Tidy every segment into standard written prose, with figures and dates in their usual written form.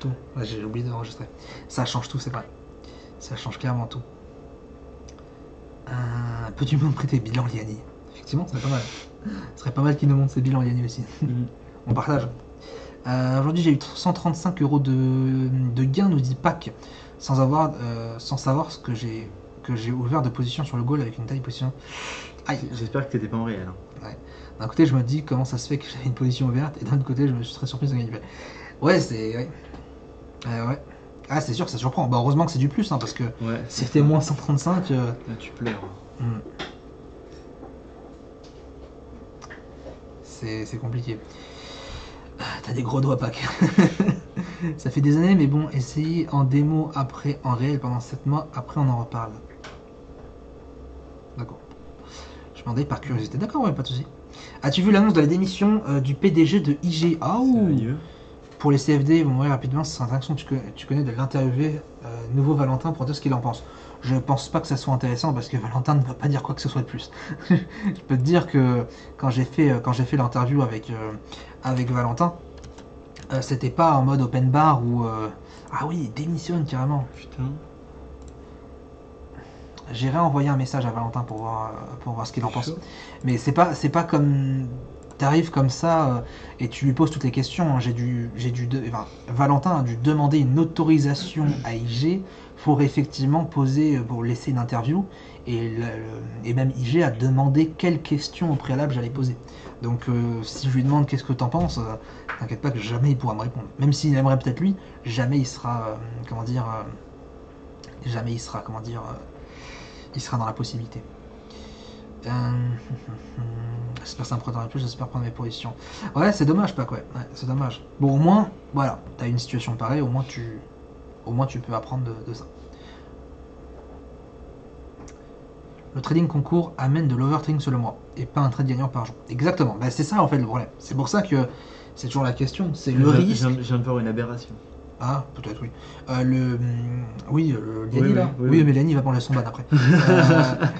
tout. Ouais, j'ai oublié d'enregistrer. Ça change tout, c'est vrai. Ça change carrément tout. Peux-tu me montrer tes bilans, Liani? Effectivement, ce serait pas mal. Ce serait pas mal qu'il nous montre ses bilans, Liani aussi. On partage. Aujourd'hui, j'ai eu 135 euros de gain, nous dit Pac, sans savoir ce que j'ai ouvert de position sur le goal avec une taille position. Aïe. J'espère que t'étais pas en réel. Hein. Ouais. D'un côté, je me dis comment ça se fait que j'avais une position ouverte, et d'un autre côté, je me suis très surpris de gagner. Ouais, c'est. Ouais. Ouais. Ah, c'est sûr que ça surprend. Bah, heureusement que c'est du plus, hein, parce que Ouais, si c'était moins 135. Là, tu pleures. C'est compliqué. T'as des gros doigts, Pac. Ça fait des années, mais bon, essayez en démo, après en réel pendant 7 mois, après on en reparle. D'accord. Je demandais par curiosité. D'accord, ouais, pas de soucis. As-tu vu l'annonce de la démission du PDG de IG? Sérieux? Pour les CFD, ils vont mourir rapidement. C'est intéressant que tu connais de l'interviewer nouveau Valentin pour dire ce qu'il en pense. Je pense pas que ça soit intéressant parce que Valentin ne va pas dire quoi que ce soit de plus. Je peux te dire que quand j'ai fait l'interview avec Valentin, c'était pas en mode open bar où ah oui, il démissionne carrément. Putain. J'ai réenvoyé un message à Valentin pour voir ce qu'il en pense. Mais c'est pas comme t'arrives comme ça et tu lui poses toutes les questions. Valentin a dû demander une autorisation à IG pour effectivement pour laisser une interview et même IG a demandé quelles questions au préalable j'allais poser. Donc si je lui demande qu'est-ce que t'en penses, t'inquiète pas que jamais il pourra me répondre. Même s'il aimerait peut-être lui, jamais il sera il sera dans la possibilité. J'espère que ça me prendra plus, j'espère prendre mes positions. Ouais, c'est dommage, Pac, ouais, c'est dommage. Bon, au moins, voilà, t'as une situation pareille, au moins tu peux apprendre de ça. Le trading concours amène de l'overtrading sur le mois, et pas un trade gagnant par jour. Exactement, bah, c'est ça en fait le problème. C'est pour ça que c'est toujours la question, c'est le risque... Je viens de voir une aberration. Ah, peut-être, oui. Liani, là. Oui, mais Liani va prendre son ban après.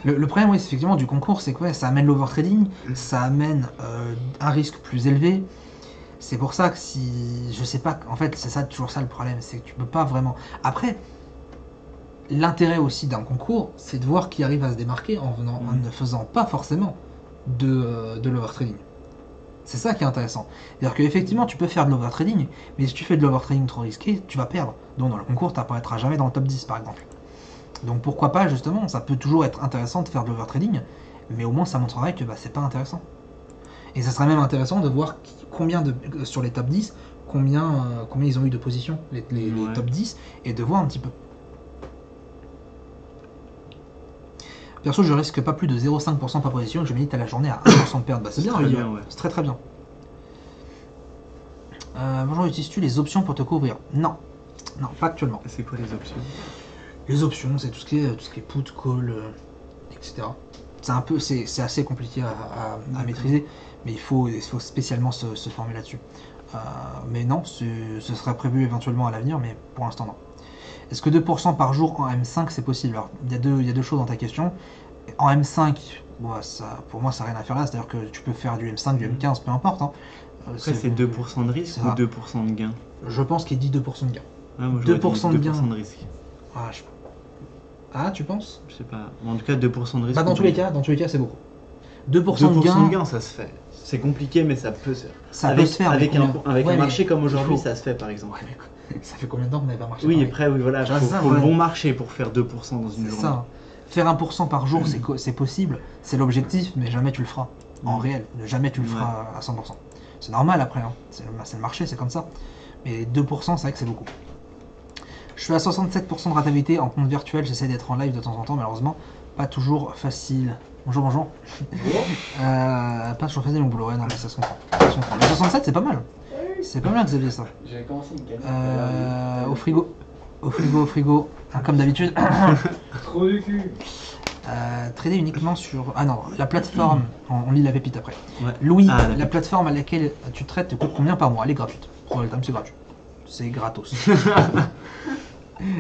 Le problème, oui, c'est effectivement du concours, c'est que ouais, ça amène l'overtrading, ça amène un risque plus élevé. C'est pour ça que si... Je sais pas, en fait, c'est ça toujours ça le problème, c'est que tu peux pas vraiment... Après, l'intérêt aussi d'un concours, c'est de voir qui arrive à se démarquer en ne faisant pas forcément de l'overtrading. C'est ça qui est intéressant. C'est-à-dire qu'effectivement, tu peux faire de l'overtrading, mais si tu fais de l'overtrading trop risqué, tu vas perdre. Donc dans le concours, tu n'apparaîtras jamais dans le top 10, par exemple. Donc pourquoi pas, justement, ça peut toujours être intéressant de faire de l'overtrading, mais au moins ça montrerait que c'est pas intéressant. Et ça serait même intéressant de voir sur les top 10, combien ils ont eu de positions, les top 10, et de voir un petit peu. Perso, je risque pas plus de 0,5% par position, je médite à la journée à 1% de perte. Bah, c'est bien, ouais. C'est très très bien. Bonjour, utilises-tu les options pour te couvrir? Non, pas actuellement. C'est quoi les options? Les options, c'est tout ce qui est put, call, etc. C'est assez compliqué à maîtriser, mais il faut spécialement se former là-dessus. Mais non, ce serait prévu éventuellement à l'avenir, mais pour l'instant non. Est-ce que 2% par jour en M5 c'est possible? Alors, il y a deux choses dans ta question. En M5, pour moi ça n'a rien à faire là, c'est-à-dire que tu peux faire du M5, du M15, peu importe. Hein. Après c'est 2% de risque ou 2% de gain? Je pense qu'il dit 2% de gain. Ah, moi, 2% de gain. 2% de risque. Tu penses? Je sais pas. En tout cas 2% de risque. Dans tous les cas c'est beaucoup. 2% de gain, ça se fait. C'est compliqué mais ça peut se faire. Ça peut se faire avec un marché comme aujourd'hui, ça se fait par exemple. Ouais, mais ça fait combien de temps qu'on n'avait pas marché? Oui, après, voilà, il faut le bon marché pour faire 2% dans une journée. Ça. Faire 1% par jour, c'est possible, c'est l'objectif, mais jamais tu le feras. En réel, jamais tu le feras à 100%. C'est normal après, hein. C'est le marché, c'est comme ça. Mais 2%, c'est vrai que c'est beaucoup. Je suis à 67% de rentabilité en compte virtuel, j'essaie d'être en live de temps en temps, malheureusement, pas toujours facile. Bonjour. Pas toujours facile mon boulot, ouais, non, mais ça se comprend. Mais 67, c'est pas mal. C'est pas mal, Xavier, ça. J'avais commencé une canne. Au frigo, comme d'habitude. Trop du cul. Trader uniquement sur... Ah non, la plateforme, on lit la pépite après. Ouais. Louis, la plateforme à laquelle tu traites te coûte combien par mois? Elle est gratuite. Pour le time, c'est gratuit. C'est gratos.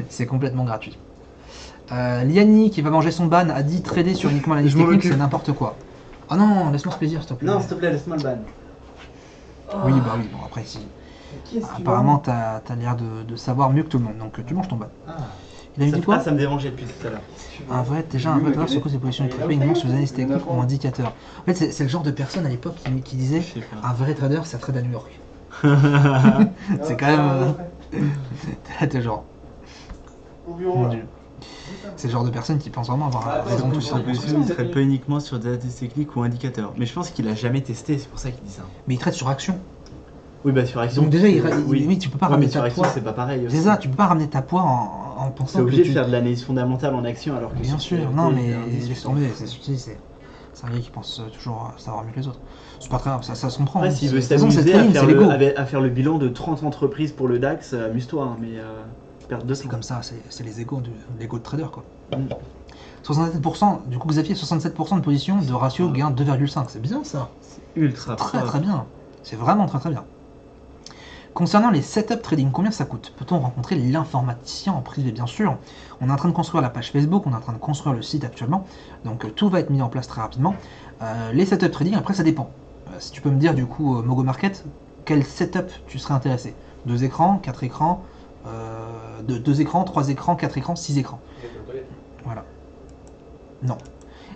C'est complètement gratuit. Liani, qui va manger son ban, a dit trader sur uniquement la liste technique, c'est n'importe quoi. Ah non, laisse-moi ce plaisir, s'il te plaît. Non, s'il te plaît, laisse-moi le ban. Oui, bon, après, si. Qui est-ce qui Apparemment, t'as l'air de savoir mieux que tout le monde, donc tu manges ton ban. Ah, Il avait dit quoi? Ça me dérangeait depuis tout à l'heure. Un vrai trader sur cause des positions équipées uniquement sur les analyses techniques ou indicateurs. En fait, c'est le genre de personne à l'époque qui disait Je sais pas. un vrai trader, ça trade à New York. C'est quand même. Là, t'es genre. Mon Dieu. C'est le genre de personne qui pense vraiment avoir raison tout ça. Il ne traite pas uniquement sur des analyses techniques ou indicateurs. Mais je pense qu'il a jamais testé, c'est pour ça qu'il dit ça. Mais il trade sur action. Oui, bah sur action. Donc déjà, oui. oui, tu peux pas Ouais, mais ramener sur ta action, poids. c'est pas pareil. aussi. C'est ça, tu peux pas ramener ta poids en C'est pensant que obligé de tu... faire de l'analyse fondamentale en action alors que. Bien sur sûr, CFD, non mais c'est un disque. laisse tomber, c'est un gars qui pense toujours savoir mieux que les autres. C'est pas très grave, ça se comprend. Après, hein. s'il veut De toute façon, c'est s'amuser le trading, c'est l'ego. à faire le bilan de 30 entreprises pour le DAX, amuse-toi, hein, mais perdre de C'est temps. comme ça, c'est les égos l'ego de trader quoi. Mm. 67%, du coup Xavier, 67% de position de ratio gain 2,5, c'est bien ça. Ultra Très fort. très bien. C'est vraiment très très bien. Concernant les setup trading, combien ça coûte? Peut-on rencontrer l'informaticien en privé? Bien sûr. On est en train de construire la page Facebook, on est en train de construire le site actuellement, donc tout va être mis en place très rapidement. Les setup trading, après ça dépend. Si tu peux me dire du coup, Mogo Market, quel setup tu serais intéressé? 2 écrans, 4 écrans, 2 écrans, 3 écrans, 4 écrans, 6 écrans. Voilà. Non.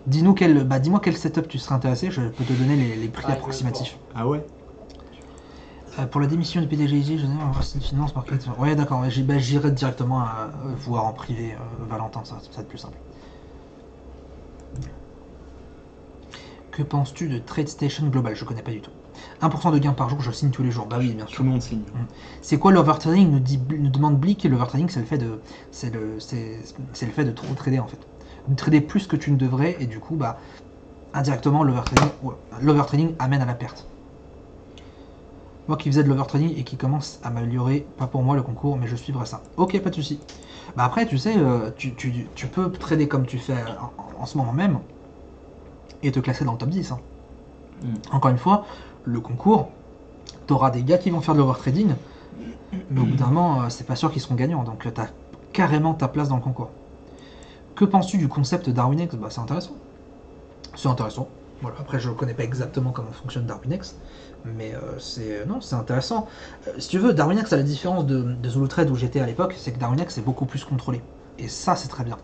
Dis-moi quel setup tu serais intéressé, je peux te donner les prix approximatifs. Ah ouais. Pour la démission du PDG, je vais voir si finance, market. Ouais, d'accord, ouais, j'irai directement voir en privé, Valentin, ça va être plus simple. Que penses-tu de TradeStation Global? Je connais pas du tout. 1% de gain par jour, je signe tous les jours. Bah oui, bien sûr. Tout le monde signe. C'est quoi l'overtrading? Nous demande Blick, et l'overtrading, c'est le fait de trop trader en fait. De trader plus que tu ne devrais, et du coup, bah, indirectement, l'overtrading amène à la perte. Moi qui faisais de l'overtrading et qui commence à m'améliorer, pas pour moi le concours, mais je suivrai ça. Ok, pas de souci. Bah après, tu sais, tu peux trader comme tu fais en ce moment même et te classer dans le top 10. Hein. Encore une fois, le concours, t'auras des gars qui vont faire de l'overtrading, mais au bout d'un moment, c'est pas sûr qu'ils seront gagnants, donc t'as carrément ta place dans le concours. Que penses-tu du concept Darwinex? Bah c'est intéressant. C'est intéressant. Voilà. Après, je ne connais pas exactement comment fonctionne Darwinex, mais c'est intéressant. Si tu veux, Darwinex, à la différence de Zulutrade où j'étais à l'époque, c'est que Darwinex est beaucoup plus contrôlé. Et ça, c'est très bien.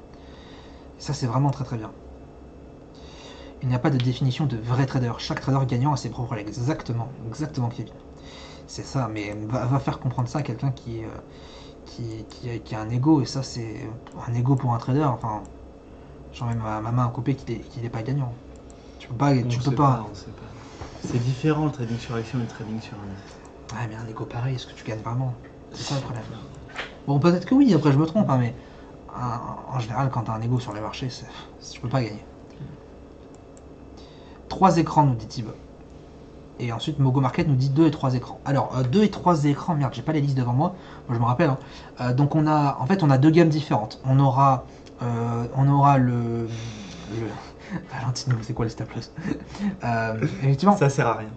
Et ça, c'est vraiment très très bien. Il n'y a pas de définition de vrai trader. Chaque trader gagnant a ses propres règles. Exactement, Kevin. C'est ça, mais va faire comprendre ça à quelqu'un qui a un ego, et ça, c'est un ego pour un trader. Enfin, j'en mets ma main à couper qu'il n'est pas gagnant. Tu peux pas. On sait pas. C'est différent le trading sur action et le trading sur un. Ouais, mais un ego pareil, est-ce que tu gagnes vraiment? C'est ça le problème. Bon, peut-être que oui, après je me trompe, hein, mais en général, quand tu as un ego sur les marchés, tu peux pas gagner. 3 écrans, nous dit Tib. Et ensuite, Mogo Market nous dit 2 et 3 écrans. Alors, 2 et 3 écrans, merde, j'ai pas les listes devant moi. Moi, je me rappelle. Hein. Donc, on a 2 gammes différentes. On aura le Valentino, c'est quoi le stop loss? Effectivement. Ça sert à rien.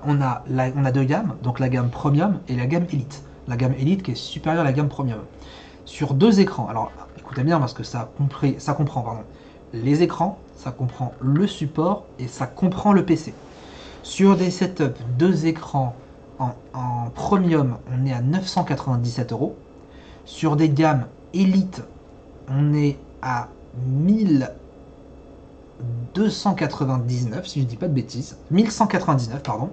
On a 2 gammes, donc la gamme Premium et la gamme Elite. La gamme Elite qui est supérieure à la gamme Premium. Sur 2 écrans, alors écoutez bien parce que ça comprend les écrans, ça comprend le support et ça comprend le PC. Sur des setups 2 écrans en Premium, on est à 997 €. Sur des gammes Elite, on est à 1299, si je dis pas de bêtises, 1199 pardon.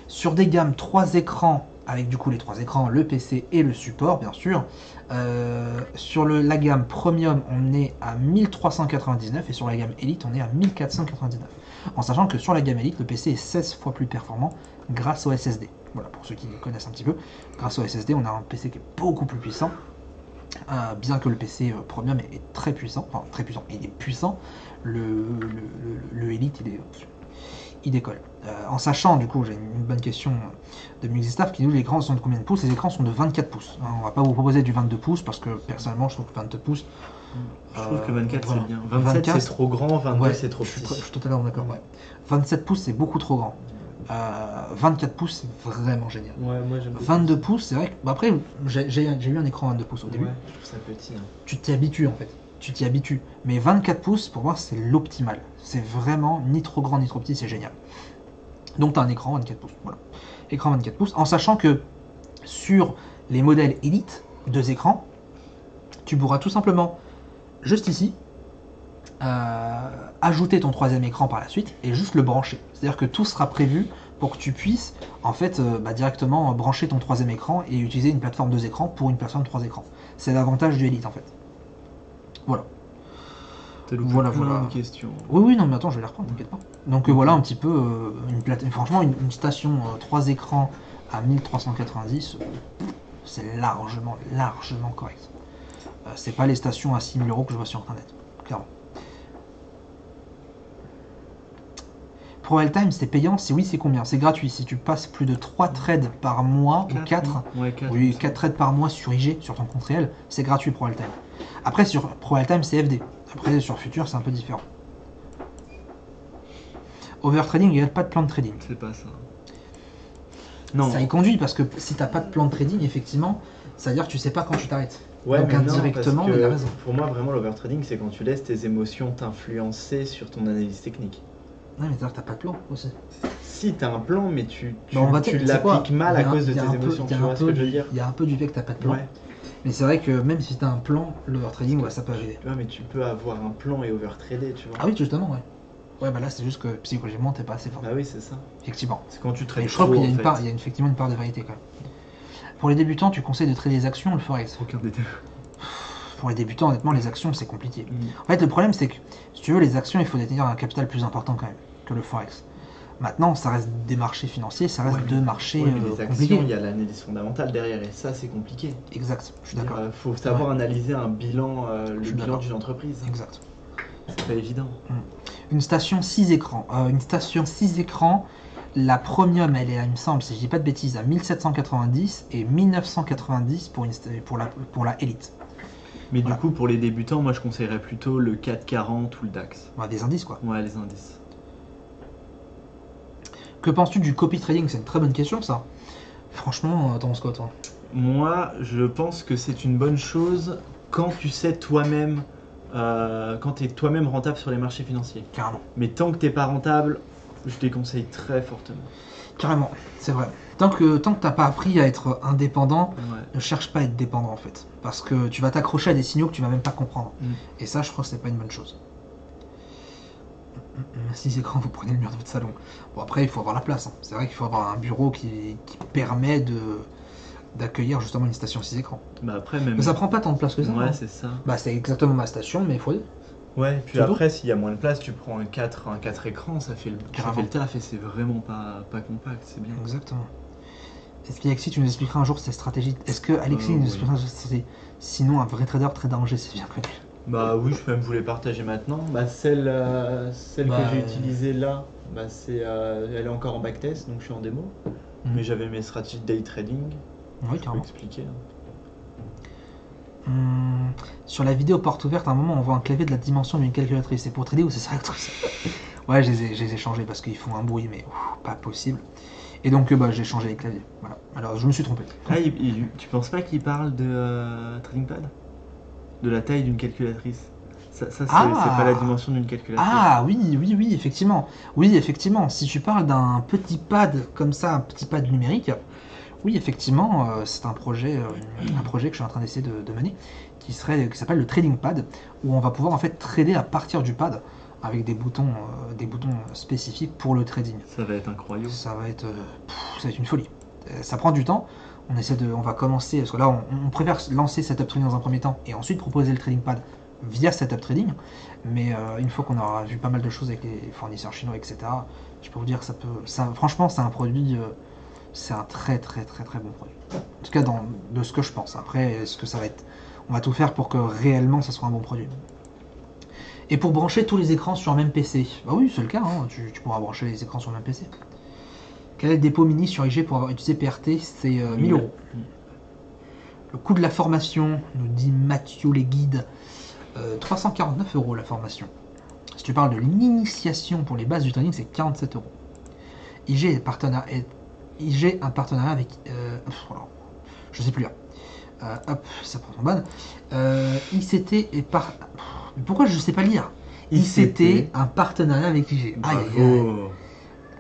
Sur des gammes 3 écrans, avec du coup les 3 écrans, le PC et le support bien sûr. Sur la gamme Premium, on est à 1399 et sur la gamme Elite, on est à 1499. En sachant que sur la gamme Elite, le PC est 16 fois plus performant grâce au SSD. Voilà, pour ceux qui connaissent un petit peu, grâce au SSD, on a un PC qui est beaucoup plus puissant. Bien que le PC Premium est très puissant, enfin très puissant, il est puissant, le Elite il décolle. En sachant, du coup, j'ai une bonne question de Muxistaf qui nous dit les écrans sont de combien de pouces? Les écrans sont de 24 pouces. On va pas vous proposer du 22 pouces parce que personnellement je trouve que 22 pouces. Je trouve que 24 voilà. c'est bien. 27 24, c'est trop grand, 22 ouais, c'est trop je petit. suis totalement d'accord. Ouais. 27 pouces c'est beaucoup trop grand. 24 pouces c'est vraiment génial. Ouais, moi j'aime 22 pouces, c'est vrai que. Bah après, j'ai eu un écran 22 pouces au début. Ouais, je trouve ça petit. Hein. Tu t'y habitues en fait. Tu t'y habitues. Mais 24 pouces, pour moi, c'est l'optimal. C'est vraiment ni trop grand ni trop petit, c'est génial. Donc tu as un écran 24 pouces. Voilà. Écran 24 pouces, en sachant que Sur les modèles Elite, 2 écrans, tu pourras tout simplement, juste ici, ajouter ton 3e écran par la suite et juste le brancher. C'est-à-dire que tout sera prévu pour que tu puisses en fait directement brancher ton 3e écran et utiliser une plateforme 2 écrans pour une plateforme 3 écrans. C'est l'avantage du Elite en fait. Voilà. T'as loupé Voilà, plein voilà. de questions. Oui, non, mais attends, je vais les reprendre, t'inquiète pas. Donc voilà un petit peu franchement, une station 3 écrans à 1390, c'est largement correct. C'est pas les stations à 6000 € que je vois sur internet, clairement. ProRealTime, c'est payant? Si oui, c'est combien? C'est gratuit. Si tu passes plus de 3 trades par mois ou 4, Ouais, 4. oui, 4 trades par mois sur IG, sur ton compte réel, c'est gratuit ProRealTime. Après, sur ProRealTime, c'est FD. Après, sur Future, c'est un peu différent. Overtrading, il n'y a pas de plan de trading. C'est pas ça. Non. Ça y conduit parce que si t'as pas de plan de trading, effectivement, ça veut dire que tu sais pas quand tu t'arrêtes. Ouais, Donc mais non, indirectement, parce que il a raison. pour moi, vraiment, l'overtrading, c'est quand tu laisses tes émotions t'influencer sur ton analyse technique. Non, mais t'as pas de plan aussi. Si, t'as un plan, mais tu Tu l'appliques mal à cause de tes émotions, tu vois ce que je veux dire? Il y a un peu du fait que t'as pas de plan. Ouais. Mais c'est vrai que même si t'as un plan, l'overtrading, ouais, ça peut arriver. Ouais, mais tu peux avoir un plan et overtrader, tu vois. Ah oui, justement, ouais. Ouais, bah là, c'est juste que psychologiquement, t'es pas assez fort. Bah oui, c'est ça. Effectivement. C'est quand tu Et trades je crois trop, qu'il y a en une fait. part, il y a effectivement une part de vérité quand même. Pour les débutants, tu conseilles de trader les actions ou le forex? Aucun des deux. Pour les débutants, honnêtement, les actions, c'est compliqué. Mm. En fait, le problème, c'est que, si tu veux, les actions, il faut détenir un capital plus important quand même que le forex. Maintenant, ça reste des marchés financiers, ça reste Ouais, deux marchés Ouais, mais les actions, compliqués. il y a l'analyse fondamentale derrière, et ça, c'est compliqué. Exact, je suis d'accord. Il faut savoir analyser un bilan, Je le suis bilan d'accord. d'une entreprise. Exact. C'est pas évident. Une station 6 écrans. Une station 6 écrans, la premium, elle est, il me semble, si je dis pas de bêtises, à 1790 et 1990 pour la Elite. Mais Voilà. du coup, pour les débutants, moi, je conseillerais plutôt le 440 ou le DAX. Ouais, des indices, quoi. Ouais, les indices. Que penses-tu du copy trading? C'est une très bonne question, ça. Franchement, t'en penses quoi, toi? Moi, je pense que c'est une bonne chose quand tu sais toi-même, quand tu es toi-même rentable sur les marchés financiers. Carrément. Mais tant que t'es pas rentable, je déconseille très fortement. Carrément, c'est vrai. Tant que t'as pas appris à être indépendant, Ouais. ne cherche pas à être dépendant en fait. Parce que tu vas t'accrocher à des signaux que tu vas même pas comprendre. Mm. Et ça, je crois que c'est pas une bonne chose. Si écrans, vous prenez le mur de votre salon. Bon, après, il faut avoir la place. Hein. C'est vrai qu'il faut avoir un bureau qui permet d'accueillir justement une station 6 écrans. Bah après, même. Mais ça prend pas tant de place que ça. Ouais, hein. c'est ça. Bah, c'est exactement ma station, mais il faut. Ouais, puis C'est tout. après, s'il y a moins de place, tu prends un 4 écrans, ça fait Carrément. le taf et c'est vraiment pas compact, c'est bien. Exactement. Est-ce qu'Alexis, tu nous expliqueras un jour ces stratégies? Est-ce que Alexis nous oui. expliquera ces stratégies? Sinon, un vrai trader très danger, c'est bien connu. Bah oui, je peux même vous les partager maintenant. Bah celle Bah, que j'ai utilisée là, bah elle est encore en backtest, donc je suis en démo. Mhm. Mais j'avais mes stratégies de day trading, Oui, je peux carrément. expliquer. Sur la vidéo porte ouverte, à un moment, on voit un clavier de la dimension d'une calculatrice. C'est pour trader ou c'est ça le truc? Ouais, je les ai changés parce qu'ils font un bruit, mais pas possible. Et donc, j'ai changé les claviers. Voilà. Alors, je me suis trompé. Ah, tu penses pas qu'il parle de TradingPad? De la taille d'une calculatrice? Ça c'est pas la dimension d'une calculatrice. Ah oui, effectivement. Oui, effectivement. Si tu parles d'un petit pad comme ça, un petit pad numérique, oui, effectivement, c'est un projet que je suis en train d'essayer de mener, qui s'appelle le Trading Pad, où on va pouvoir en fait trader à partir du pad avec des boutons spécifiques pour le trading. Ça va être incroyable. Ça va être une folie. Ça prend du temps. On va commencer, parce que là, on préfère lancer Setup Trading dans un premier temps et ensuite proposer le Trading Pad via Setup Trading. Mais une fois qu'on aura vu pas mal de choses avec les fournisseurs chinois, etc., je peux vous dire que franchement, c'est un produit, c'est un très très très très bon produit. En tout cas, de ce que je pense. Après, est-ce que ça va être, on va tout faire pour que réellement ça soit un bon produit. Et pour brancher tous les écrans sur un même PC, bah oui, c'est le cas, hein, tu pourras brancher les écrans sur le même PC. Quel est le dépôt mini sur IG pour avoir utilisé PRT? C'est 1000 €. Le coût de la formation, nous dit Mathieu les guides, 349 € la formation. Si tu parles de l'initiation pour les bases du trading, c'est 47 €. IG un partenariat avec... je sais plus là. Hop, ça prend son ban. ICT est par... Mais pourquoi je sais pas lire? ICT, un partenariat avec IG. Aïe, aïe, aïe.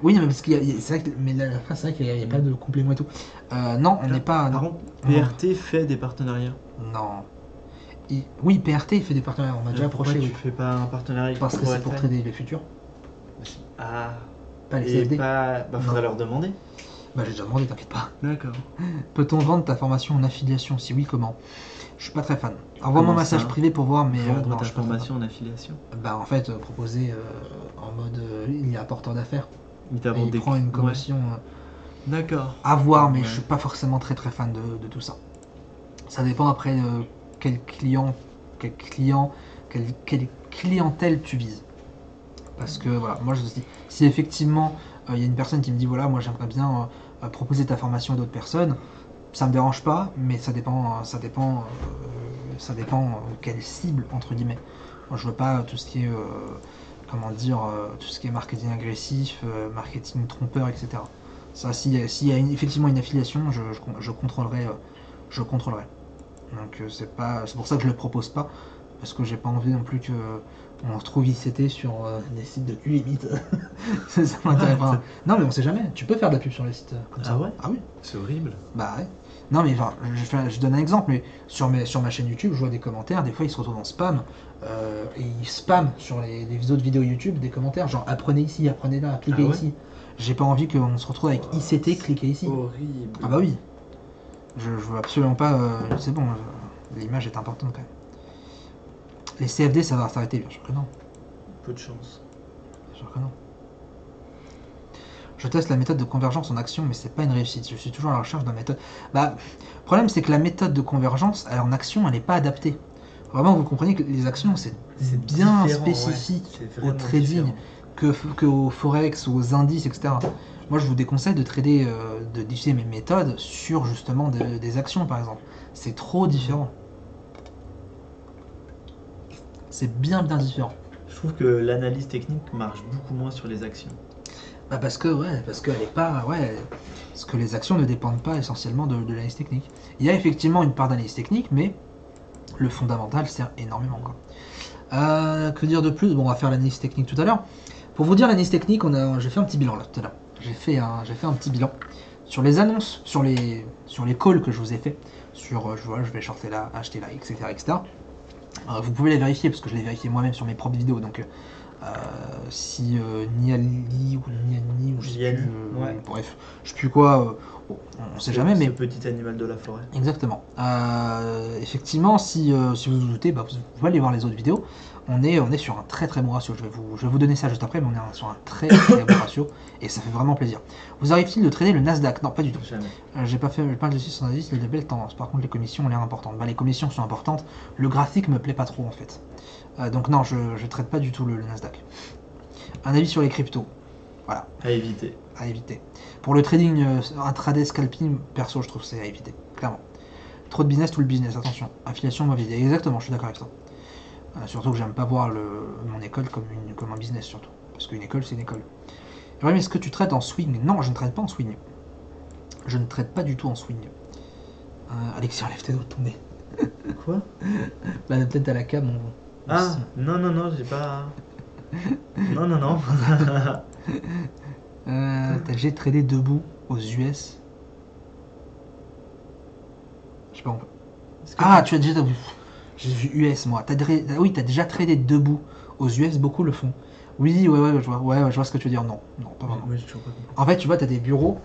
Oui, mais parce qu'il c'est vrai que, mais la phrase, c'est vrai qu'il n'y a pas de complément et tout. Non, on n'est pas. Par Non. contre, PRT fait des partenariats. Non. Oui, PRT il fait des partenariats, on m'a déjà Pourquoi approché, tu oui. fais pas un partenariat avec Parce que c'est pour Forel trader les futurs, Ah, pas les et CFD. pas. Bah, faudrait Non. leur demander. Bah, j'ai déjà demandé, t'inquiète pas. D'accord. Peut-on vendre ta formation en affiliation? Si oui, comment? Je suis pas très fan. Envoie-moi Comment un message ça privé pour voir, mais Vendre non, ta je suis pas très fan. formation en affiliation. Bah, en fait, proposer en mode il y a apporteur d'affaires. Il Et t'avance il des prend une ouais. commission D'accord. à voir, mais Ouais. je suis pas forcément très fan de tout ça. Ça dépend après quel quelle clientèle tu vises. Parce que voilà, moi je dis, si effectivement il y a une personne qui me dit voilà, moi j'aimerais bien proposer ta formation à d'autres personnes, ça me dérange pas, mais ça dépend quelle cible entre guillemets. Moi je veux pas tout ce qui est comment dire, tout ce qui est marketing agressif, marketing trompeur, etc. Ça, s'il y a effectivement une affiliation, je contrôlerai, je contrôlerai. Donc c'est pour ça que je le propose pas, parce que j'ai pas envie non plus que on retrouve ICT sur des sites de limite. Ça m'intéresse pas. Non mais on sait jamais. Tu peux faire de la pub sur les sites comme ça. Ah ouais Ah oui. C'est horrible. Bah ouais. Non mais enfin, je donne un exemple, mais sur ma chaîne YouTube, je vois des commentaires, des fois ils se retrouvent en spam, et ils spamment sur les autres vidéos YouTube des commentaires, genre apprenez ici, apprenez là, cliquez Ah ouais ici. J'ai pas envie qu'on se retrouve avec ICT, cliquez ici. Horrible. Ah bah oui. Je veux absolument pas. C'est bon, l'image est importante quand même. Les CFD, ça va s'arrêter, bien sûr que non. Peu de chance. Bien sûr que non. Je teste la méthode de convergence en action, mais c'est pas une réussite. Je suis toujours à la recherche d'une méthode. Bah, le problème, c'est que la méthode de convergence, en action, elle n'est pas adaptée. Vraiment, vous comprenez que les actions, c'est bien différent, spécifique ouais. C'est au vraiment trading différent. que au forex ou aux indices, etc. Moi, je vous déconseille de trader, de diffuser mes méthodes sur justement des actions, par exemple. C'est trop différent. C'est bien différent. Je trouve que l'analyse technique marche beaucoup moins sur les actions. Bah parce que elle est pas parce que les actions ne dépendent pas essentiellement de l'analyse technique. Il y a effectivement une part d'analyse technique, mais le fondamental sert énormément quoi. Que dire de plus? Bon, on va faire l'analyse technique tout à l'heure. Pour vous dire l'analyse technique, j'ai fait un petit bilan là tout à l'heure. J'ai fait un petit bilan sur les annonces, sur les calls que je vous ai fait, sur je vais shorter là, acheter là, etc. etc. Vous pouvez les vérifier parce que je les vérifié moi-même sur mes propres vidéos, donc si Niali ou Niani ou je sais Niani, plus, ouais. bref, je sais plus quoi, on sait jamais, mais Ce petit animal de la forêt. exactement. Effectivement, si vous vous doutez, bah, vous pouvez aller voir les autres vidéos. On est sur un très très bon ratio. Je vais vous donner ça juste après, mais on est sur un très très bon ratio et ça fait vraiment plaisir. Vous arrive-t-il de trader le Nasdaq? Non, pas du tout. Jamais. J'ai pas de dessus sur l'indice, les belles tendances. Par contre, les commissions ont l'air importantes. Bah, les commissions sont importantes. Le graphique me plaît pas trop en fait. Donc non, je traite pas du tout le Nasdaq. Un avis sur les cryptos. Voilà, À éviter. à éviter. Pour le trading intraday scalping, perso, je trouve que c'est à éviter, clairement. Trop de business, tout le business, attention. Affiliation, mauvaise idée. Exactement, je suis d'accord avec ça. Surtout que j'aime pas voir mon école comme un business, surtout. Parce qu'une école, c'est une école. Ibrahim, est-ce que tu traites en swing? Non, je ne traite pas en swing. Je ne traite pas du tout en swing. Alexis, enlève tes doigts de ton nez. Quoi? Bah, peut-être à la cam, Ah, non, j'ai pas. Non. J'ai tradé debout aux US. Je sais pas. Ah, tu as déjà vu. J'ai vu US moi. Oui, t'as déjà tradé debout aux US, beaucoup le font. Oui, ouais, je vois ce que tu veux dire. Non, pas vraiment. Moi, j'ai toujours pas compris. En fait, tu vois, t'as des bureaux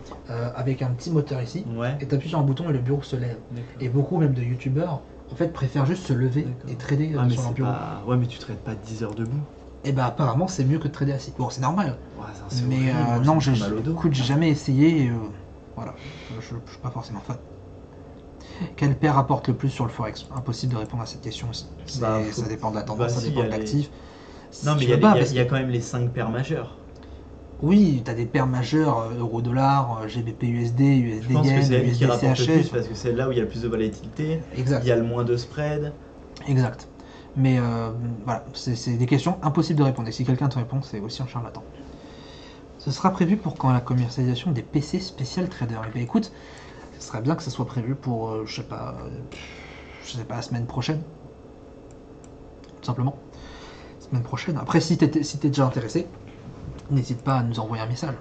avec un petit moteur ici, Ouais. et t'appuies sur un bouton et le bureau se lève. D'accord. Et beaucoup même de youtubeurs, en fait, préfèrent juste se lever D'accord. et trader Ah, mais sur leur c'est bureau. pas. Ouais, mais tu traites pas 10 heures debout. Et bah apparemment, c'est mieux que de trader assis. Bon, c'est normal. Ouais, ça, c'est Mais horrible, moi, non, ça me fait mal au dos. écoute, j'ai jamais essayé. Voilà, je suis pas forcément fan. Quelle paire rapporte le plus sur le forex? Impossible de répondre à cette question aussi. Bah, Ça dépend de la tendance, ça si, dépend y de a l'actif. Non, mais Tu il y, veux pas, a- parce y a que- quand même les 5 paires majeures. Oui, t'as des paires majeures, euro-dollar, GBP USD, Je pense que yen, c'est elle qui USD rapporte le plus CHF. parce que c'est là où il y a le plus de volatilité. Exact. Il y a le moins de spread. Exact. Mais voilà, c'est des questions impossibles de répondre. Et si quelqu'un te répond, c'est aussi un charlatan. Ce sera prévu pour quand la commercialisation des PC spécial trader? Eh bien écoute, ce serait bien que ça soit prévu pour, je sais pas, la semaine prochaine. Tout simplement. Semaine prochaine. Après, si t'es déjà intéressé, n'hésite pas à nous envoyer un message.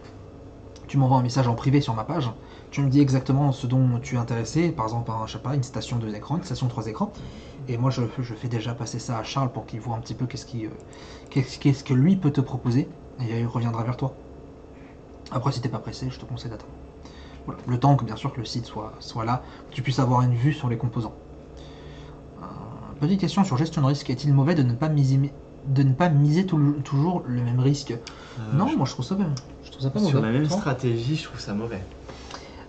tu m'envoies un message en privé sur ma page, tu me dis exactement ce dont tu es intéressé, par exemple, je sais pas, une station 2 écrans, une station 3 écrans, et moi je fais déjà passer ça à Charles pour qu'il voit un petit peu qu'est-ce que lui peut te proposer, et il reviendra vers toi. Après, si t'es pas pressé, je te conseille d'attendre. Voilà. Le temps que bien sûr que le site soit là, que tu puisses avoir une vue sur les composants. Petite question sur gestion de risque, est-il mauvais de ne pas miser toujours le même risque? Non, moi je trouve ça bien. Je trouve ça pas Sur mauvais. la même Toi stratégie, je trouve ça mauvais.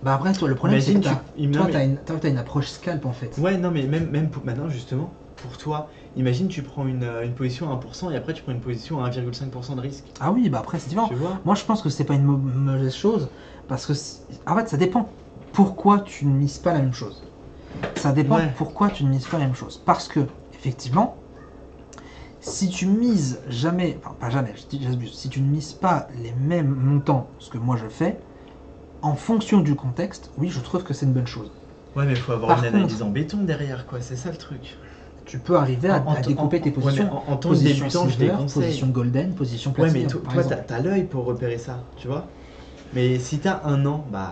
Bah après, toi, le problème c'est que Imagine, t'as une approche scalp en fait. Ouais, non, mais même pour maintenant, justement, pour toi, imagine tu prends une position à 1% et après tu prends une position à 1,5% de risque. Ah oui, bah après c'est différent. Tu vois? Moi je pense que c'est pas une mauvaise chose, parce que en fait ça dépend pourquoi tu ne mises pas la même chose. Ça dépend Ouais. pourquoi tu ne mises pas la même chose. Parce que, effectivement, si tu mises jamais, enfin pas jamais, j'abuse, si tu ne mises pas les mêmes montants, ce que moi je fais, en fonction du contexte, oui, je trouve que c'est une bonne chose. Ouais, mais il faut avoir Par une analyse en béton derrière, quoi, c'est ça le truc. Tu peux arriver à découper tes positions. Ouais, mais en tant que Position débutant, je silver, déconseille. position golden, position Ouais, platine. mais par toi, exemple. t'as l'œil pour repérer ça, tu vois. Mais si t'as 1 an, bah,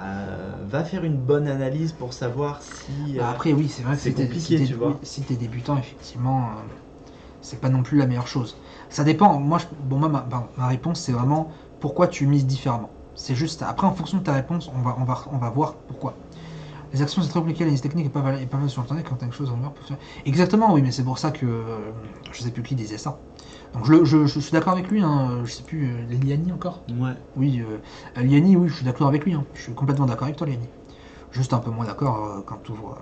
va faire une bonne analyse pour savoir si. Bah, après, oui, c'est vrai que c'est compliqué, tu vois. Si t'es débutant, effectivement, c'est pas non plus la meilleure chose. Ça dépend. Moi, ma réponse, c'est vraiment pourquoi tu mises différemment. C'est juste. Après, en fonction de ta réponse, on va voir pourquoi. Les actions, c'est très compliqué, l'analyse technique est pas valable sur internet quand t'as quelque chose en meilleur. Exactement, oui, mais c'est pour ça que je sais plus qui disait ça. Donc je suis d'accord avec lui, hein, je sais plus, Liani encore. Ouais. Oui, Liani, oui, je suis d'accord avec lui, hein. Je suis complètement d'accord avec toi, Liani. Juste un peu moins d'accord quand tu ouvres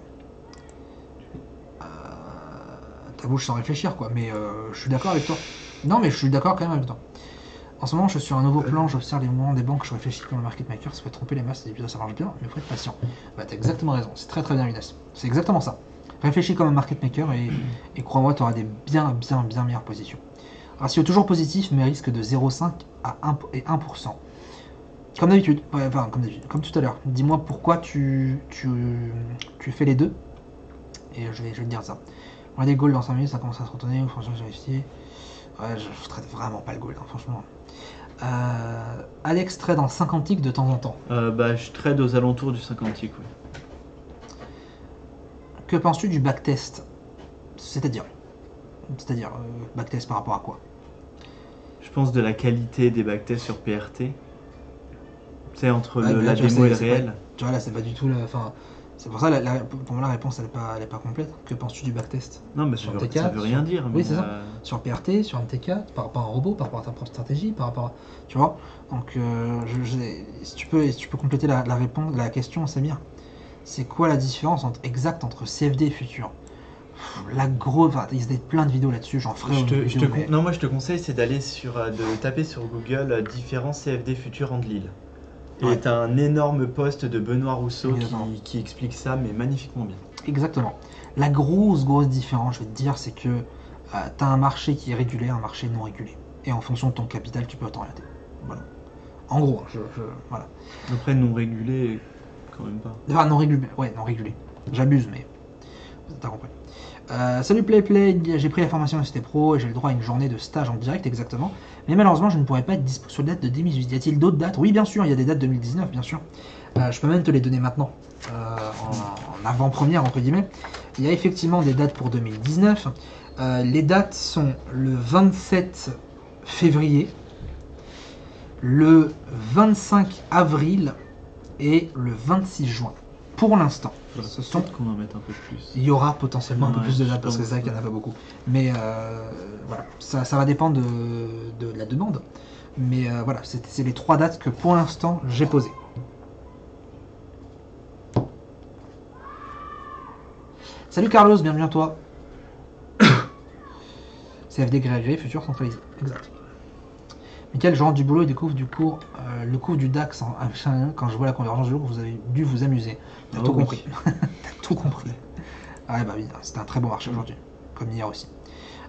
ta bouche sans réfléchir, quoi. Mais je suis d'accord avec toi. Non, mais je suis d'accord quand même avec toi. En ce moment, je suis sur un nouveau plan, j'observe les mouvements des banques, je réfléchis comme un market maker, ça peut tromper les masses, et ça marche bien, mais il faut être patient. Bah, t'as exactement raison, c'est très très bien, Younes. C'est exactement ça. Réfléchis comme un market maker et crois-moi, tu auras des bien meilleures positions. Ratio toujours positif, mais risque de 0,5 à 1%. Comme d'habitude, enfin comme d'habitude, comme tout à l'heure. Dis-moi pourquoi tu fais les deux, et je vais te dire ça. On a des goals dans 5 minutes, ça commence à se retourner, franchement j'ai vérifié. Ouais, je traite vraiment pas le goal, hein, franchement. Alex trade en 50 ticks de temps en temps. Bah, je trade aux alentours du 50 ticks, oui. Que penses-tu du backtest? C'est-à-dire backtest par rapport à quoi? Je pense de la qualité des backtests sur PRT. Tu sais, entre Ouais, mais là, la tu vois, démo et le c'est réel. pas- tu vois, là, c'est pas du tout la. Enfin, c'est pour ça, pour moi, la réponse, elle est pas complète. Que penses-tu du backtest? Non, mais Sur ça T4, veut rien dire. Oui, Mais, c'est ça. Sur PRT, sur MT4, par rapport à un robot, par rapport à ta propre stratégie, par rapport à. Tu vois? Donc, si tu peux compléter la réponse, la question, Samir. C'est quoi la différence exacte entre CFD et futur? La grosse. Enfin, il y a plein de vidéos là-dessus, j'en ferai une vidéo, mais- Non, moi je te conseille, c'est d'aller de taper sur Google différents CFD futurs Andlil. Et Ouais. t'as un énorme post de Benoît Rousseau Exactement. qui explique ça, mais magnifiquement bien. Exactement. La grosse différence, je vais te dire, c'est que tu as un marché qui est régulé, un marché non régulé. Et en fonction de ton capital, tu peux t'orienter. Voilà. En gros, hein, voilà. Après, non régulé, quand même pas. Enfin, non régulé. Ouais, non régulé. J'abuse, mais t'as compris. Salut Play, j'ai pris la formation ST Pro et j'ai le droit à une journée de stage en direct exactement. Mais malheureusement, je ne pourrais pas être dispo sur la date de 2018. Y a-t-il d'autres dates? Oui, bien sûr, il y a des dates 2019, bien sûr. Je peux même te les donner maintenant, en avant-première, entre guillemets. Il y a effectivement des dates pour 2019. Les dates sont le 27 février, le 25 avril et le 26 juin. Pour l'instant, ce sont... Peut-être qu'on en mette un peu plus. Il y aura potentiellement un peu Ouais, plus de je dates parce que pense, c'est vrai qu'il n'y en a ouais. pas beaucoup. Mais voilà, ça va dépendre de la demande. Mais voilà, c'est les 3 dates que pour l'instant j'ai posées. Salut Carlos, bienvenue à toi. CFD gré à gré, futur centralisé. Exact. Mickaël, je rentre du boulot et découvre le cours du DAX en H1 quand je vois la convergence du jour, vous avez dû vous amuser. T'as Ah tout oui. compris. T'as tout compris. Ah ouais, bah oui, c'était un très bon marché aujourd'hui, comme hier aussi.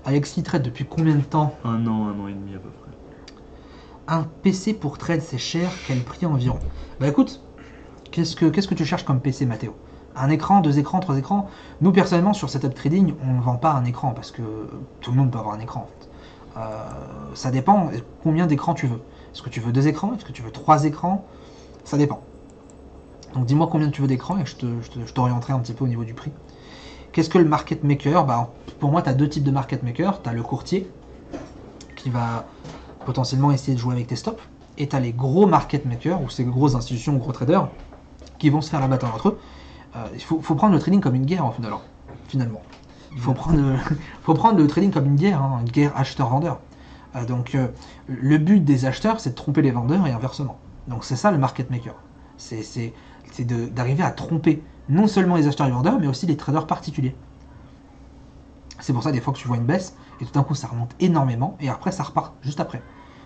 Alexis trade depuis combien de temps? 1 an et demi à peu près. Un PC pour trade, c'est cher, quel prix environ? Bah écoute, qu'est-ce que tu cherches comme PC, Mathéo? Un écran, 2 écrans, 3 écrans? Nous, personnellement, sur Setup Trading, on ne vend pas un écran parce que tout le monde peut avoir un écran en fait. Ça dépend combien d'écrans tu veux. Est-ce que tu veux 2 écrans? Est-ce que tu veux 3 écrans? Ça dépend. Donc dis-moi combien tu veux d'écran et je t'orienterai un petit peu au niveau du prix. Qu'est-ce que le market maker? Bah, pour moi, tu as deux types de market maker. Tu as le courtier qui va potentiellement essayer de jouer avec tes stops. Et tu as les gros market makers, ou ces grosses institutions, gros traders, qui vont se faire la bataille entre eux. Il faut prendre le trading comme une guerre, finalement. Il faut prendre le trading comme une guerre acheteur-vendeur. Donc le but des acheteurs, c'est de tromper les vendeurs et inversement. Donc c'est ça le market maker. C'est d'arriver à tromper non seulement les acheteurs et les vendeurs, mais aussi les traders particuliers. C'est pour ça des fois que tu vois une baisse, et tout d'un coup ça remonte énormément, et après ça repart juste après.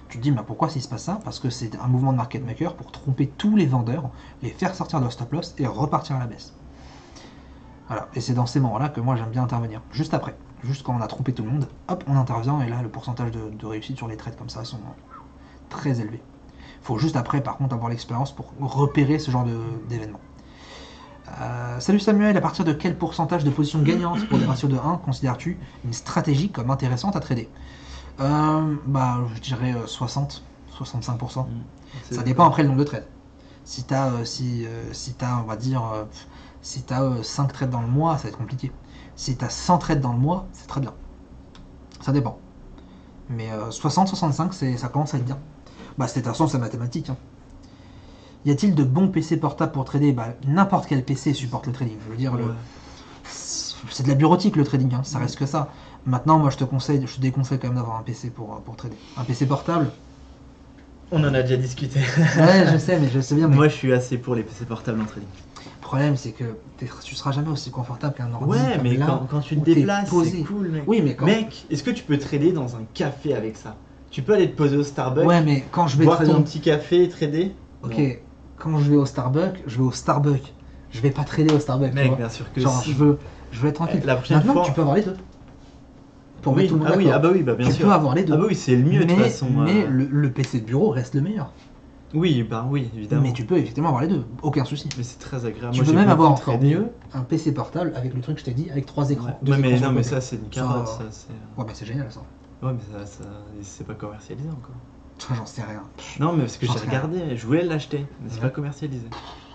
Tu te dis, mais pourquoi s'il se passe ça? Parce que c'est un mouvement de market maker pour tromper tous les vendeurs, les faire sortir de leur stop loss et repartir à la baisse. Voilà, et c'est dans ces moments-là que moi j'aime bien intervenir. Juste après, juste quand on a trompé tout le monde, hop, on intervient, et là le pourcentage de réussite sur les trades comme ça sont très élevés. Il faut juste après, par contre, avoir l'expérience pour repérer ce genre d'événements. Salut Samuel, à partir de quel pourcentage de positions gagnantes pour des ratios de 1 considères-tu une stratégie comme intéressante à trader? Je dirais 60-65%. Ça dépend après le nombre de trades. Si t'as, on va dire, si t'as 5 trades dans le mois, ça va être compliqué. Si t'as 100 trades dans le mois, c'est très bien. Ça dépend. Mais 60-65, ça commence à être bien. Bah, de toute façon, c'est mathématique. Y a-t-il de bons PC portables pour trader? N'importe quel PC supporte le trading. Je veux dire, c'est de la bureautique le trading, ça reste que ça. Maintenant, moi je te déconseille quand même d'avoir un PC pour trader. Un PC portable. On en a déjà discuté. Ouais, je sais bien. Mais moi je suis assez pour les PC portables en trading. Le problème, c'est que tu seras jamais aussi confortable qu'un ordi. Ouais, mais quand tu te déplaces, c'est cool, mec. Oui, mais Mec, est-ce que tu peux trader dans un café avec ça? Tu peux aller te poser au Starbucks, ouais, mais quand je vais boire ton petit café et trader? Ok, non. Quand je vais au Starbucks, je vais pas trader au Starbucks. Mec, bien sûr que genre, si. je veux être tranquille. La prochaine Maintenant, fois... tu peux avoir les deux. Pour oui, mettre tout le monde oui, bien sûr. Tu peux avoir les deux. Ah bah oui, c'est le mieux de toute façon. Mais le PC de bureau reste le meilleur. Oui, évidemment. Mais tu peux effectivement avoir les deux, aucun souci. Mais c'est très agréable. Tu peux même avoir encore mieux un PC portable avec le truc que je t'ai dit, avec 3 écrans. Ouais, mais non, mais ça c'est une carotte. Ouais, mais c'est génial ça. Ouais, mais ça c'est pas commercialisé encore. J'en sais rien. Non, mais parce que j'ai regardé, je voulais l'acheter, mais c'est pas commercialisé.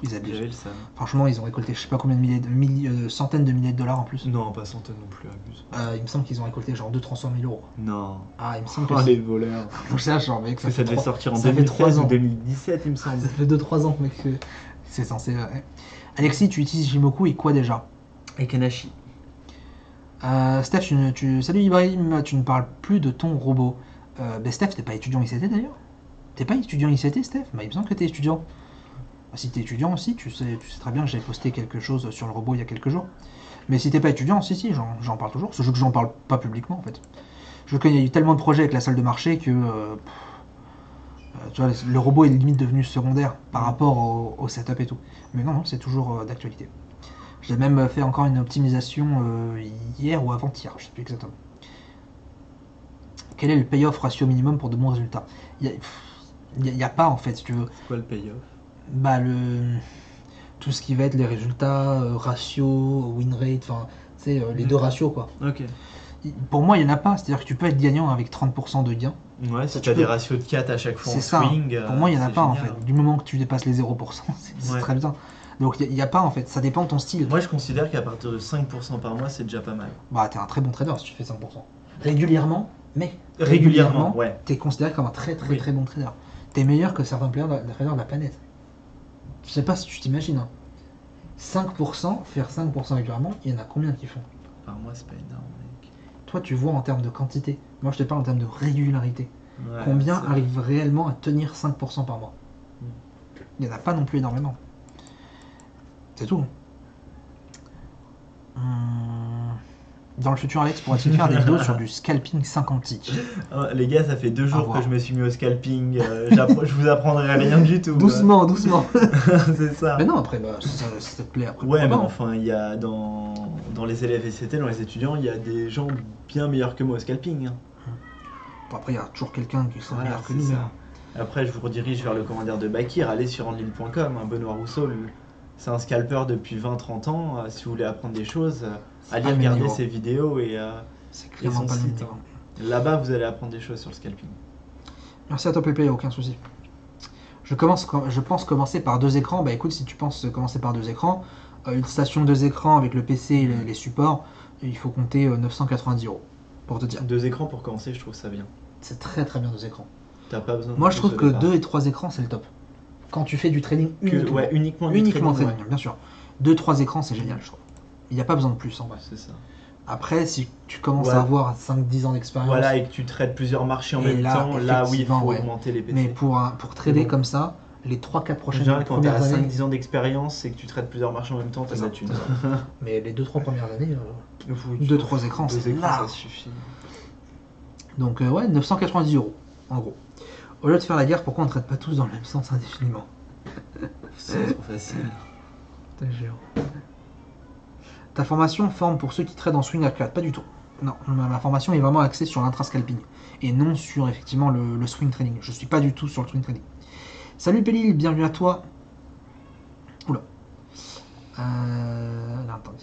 Ils abusent. J'avais le seum. Franchement, ils ont récolté je sais pas combien de centaines de milliers de dollars en plus. Non, pas centaines non plus, abuse. Il me semble qu'ils ont récolté genre 200-300 000 euros. Non. Ah, il me semble que les voleurs. Ça, genre, mec, ça devait sortir en 2013 ou 2017, il me semble. Ça fait 2-3 ans, mec, que c'est censé. Alexis, tu utilises Jimoku et quoi déjà? Et Kanashi. Steph, salut Ibrahim, tu ne parles plus de ton robot. Steph, t'es pas étudiant ICT d'ailleurs? T'es pas étudiant ICT, Steph? Il me semble que t'es étudiant. Si t'es étudiant aussi, tu sais très bien que j'avais posté quelque chose sur le robot il y a quelques jours. Mais si t'es pas étudiant, si, j'en parle toujours. Ce jeu que j'en parle pas publiquement en fait. Je connais, il y a eu tellement de projets avec la salle de marché que tu vois, le robot est limite devenu secondaire par rapport au setup et tout. Mais non, c'est toujours d'actualité. J'ai même fait encore une optimisation hier ou avant-hier, je sais plus exactement. Quel est le payoff ratio minimum pour de bons résultats? Il y a pas en fait, si tu veux. C'est quoi le payoff? Tout ce qui va être les résultats, ratio, win rate, enfin, tu sais, les deux ratios quoi. Ok. Pour moi, il n'y en a pas, c'est-à-dire que tu peux être gagnant avec 30% de gains. Ouais, si tu as des ratios de 4 à chaque fois en swing. Pour moi, il n'y en a pas en fait. Du moment que tu dépasses les 0%, c'est très bien. Donc il n'y a pas en fait, ça dépend de ton style. Moi je considère qu'à partir de 5% par mois, c'est déjà pas mal. Bah, t'es un très bon trader si tu fais 5%. Régulièrement, ouais. T'es considéré comme un très bon trader. T'es meilleur que certains traders de la planète. Je sais pas si tu t'imagines. 5%, faire 5% régulièrement, il y en a combien qui font? Par mois, c'est pas énorme, mec. Toi, tu vois en termes de quantité. Moi, je te parle en termes de régularité. Ouais, combien arrivent réellement à tenir 5% par mois? Il n'y en a pas non plus énormément. C'est tout. Dans le futur, Alex pourra-t-il faire des vidéos sur du scalping 50 Les gars, ça fait 2 jours que je me suis mis au scalping. Je vous apprendrai rien du tout. Doucement. C'est ça. Mais non, après, ça te plaît. Après, ouais, mais enfin, il y a dans les élèves SCT, dans les étudiants, il y a des gens bien meilleurs que moi au scalping. Bon, après, il y a toujours quelqu'un qui sera meilleur que nous. Après, je vous redirige vers le commandeur de Bakir. Allez sur enlil.com, Benoît Rousseau. C'est un scalper depuis 20-30 ans. Si vous voulez apprendre des choses, allez regarder ses vidéos et son site. Là-bas, vous allez apprendre des choses sur le scalping. Merci à toi, Pépé, aucun souci. Je pense commencer par 2 écrans. Bah écoute, si tu penses commencer par 2 écrans, une station 2 écrans avec le PC et les supports, il faut compter 990 € pour te dire. 2 écrans pour commencer, je trouve ça bien. C'est très très bien 2 écrans. T'as pas besoin de Moi je plus trouve au que départ. 2 et 3 écrans c'est le top. Quand tu fais du trading uniquement. Ouais, uniquement du Uniquement trading, trading, bien sûr. 2-3 écrans c'est génial je trouve. Il n'y a pas besoin de plus en vrai. C'est ça. Après si tu commences Ouais. à avoir 5-10 ans d'expérience. Voilà, et que tu traites plusieurs marchés en Et même là, temps, là oui, il faut effectivement, ouais. augmenter les PC. Mais pour trader Bon. comme ça, les 3-4 En prochaines général, quand premières t'as années. 5-10 ans d'expérience et que tu traites plusieurs marchés en même temps, t'as C'est de la ça, thune. c'est ça. Mais les 2-3 premières années, Il faut- 2-3 écrans, deux c'est écrans, large. ça suffit. Donc ouais, 990 € en gros. Au lieu de faire la guerre, pourquoi on ne traite pas tous dans le même sens indéfiniment? C'est trop facile. Putain, géant. Ta formation forme pour ceux qui tradent en swing à 4? Pas du tout. Non, ma formation est vraiment axée sur l'intra-scalping et non sur effectivement le swing trading. Je suis pas du tout sur le swing trading. Salut Pélil, bienvenue à toi. Oula. Là, attendez.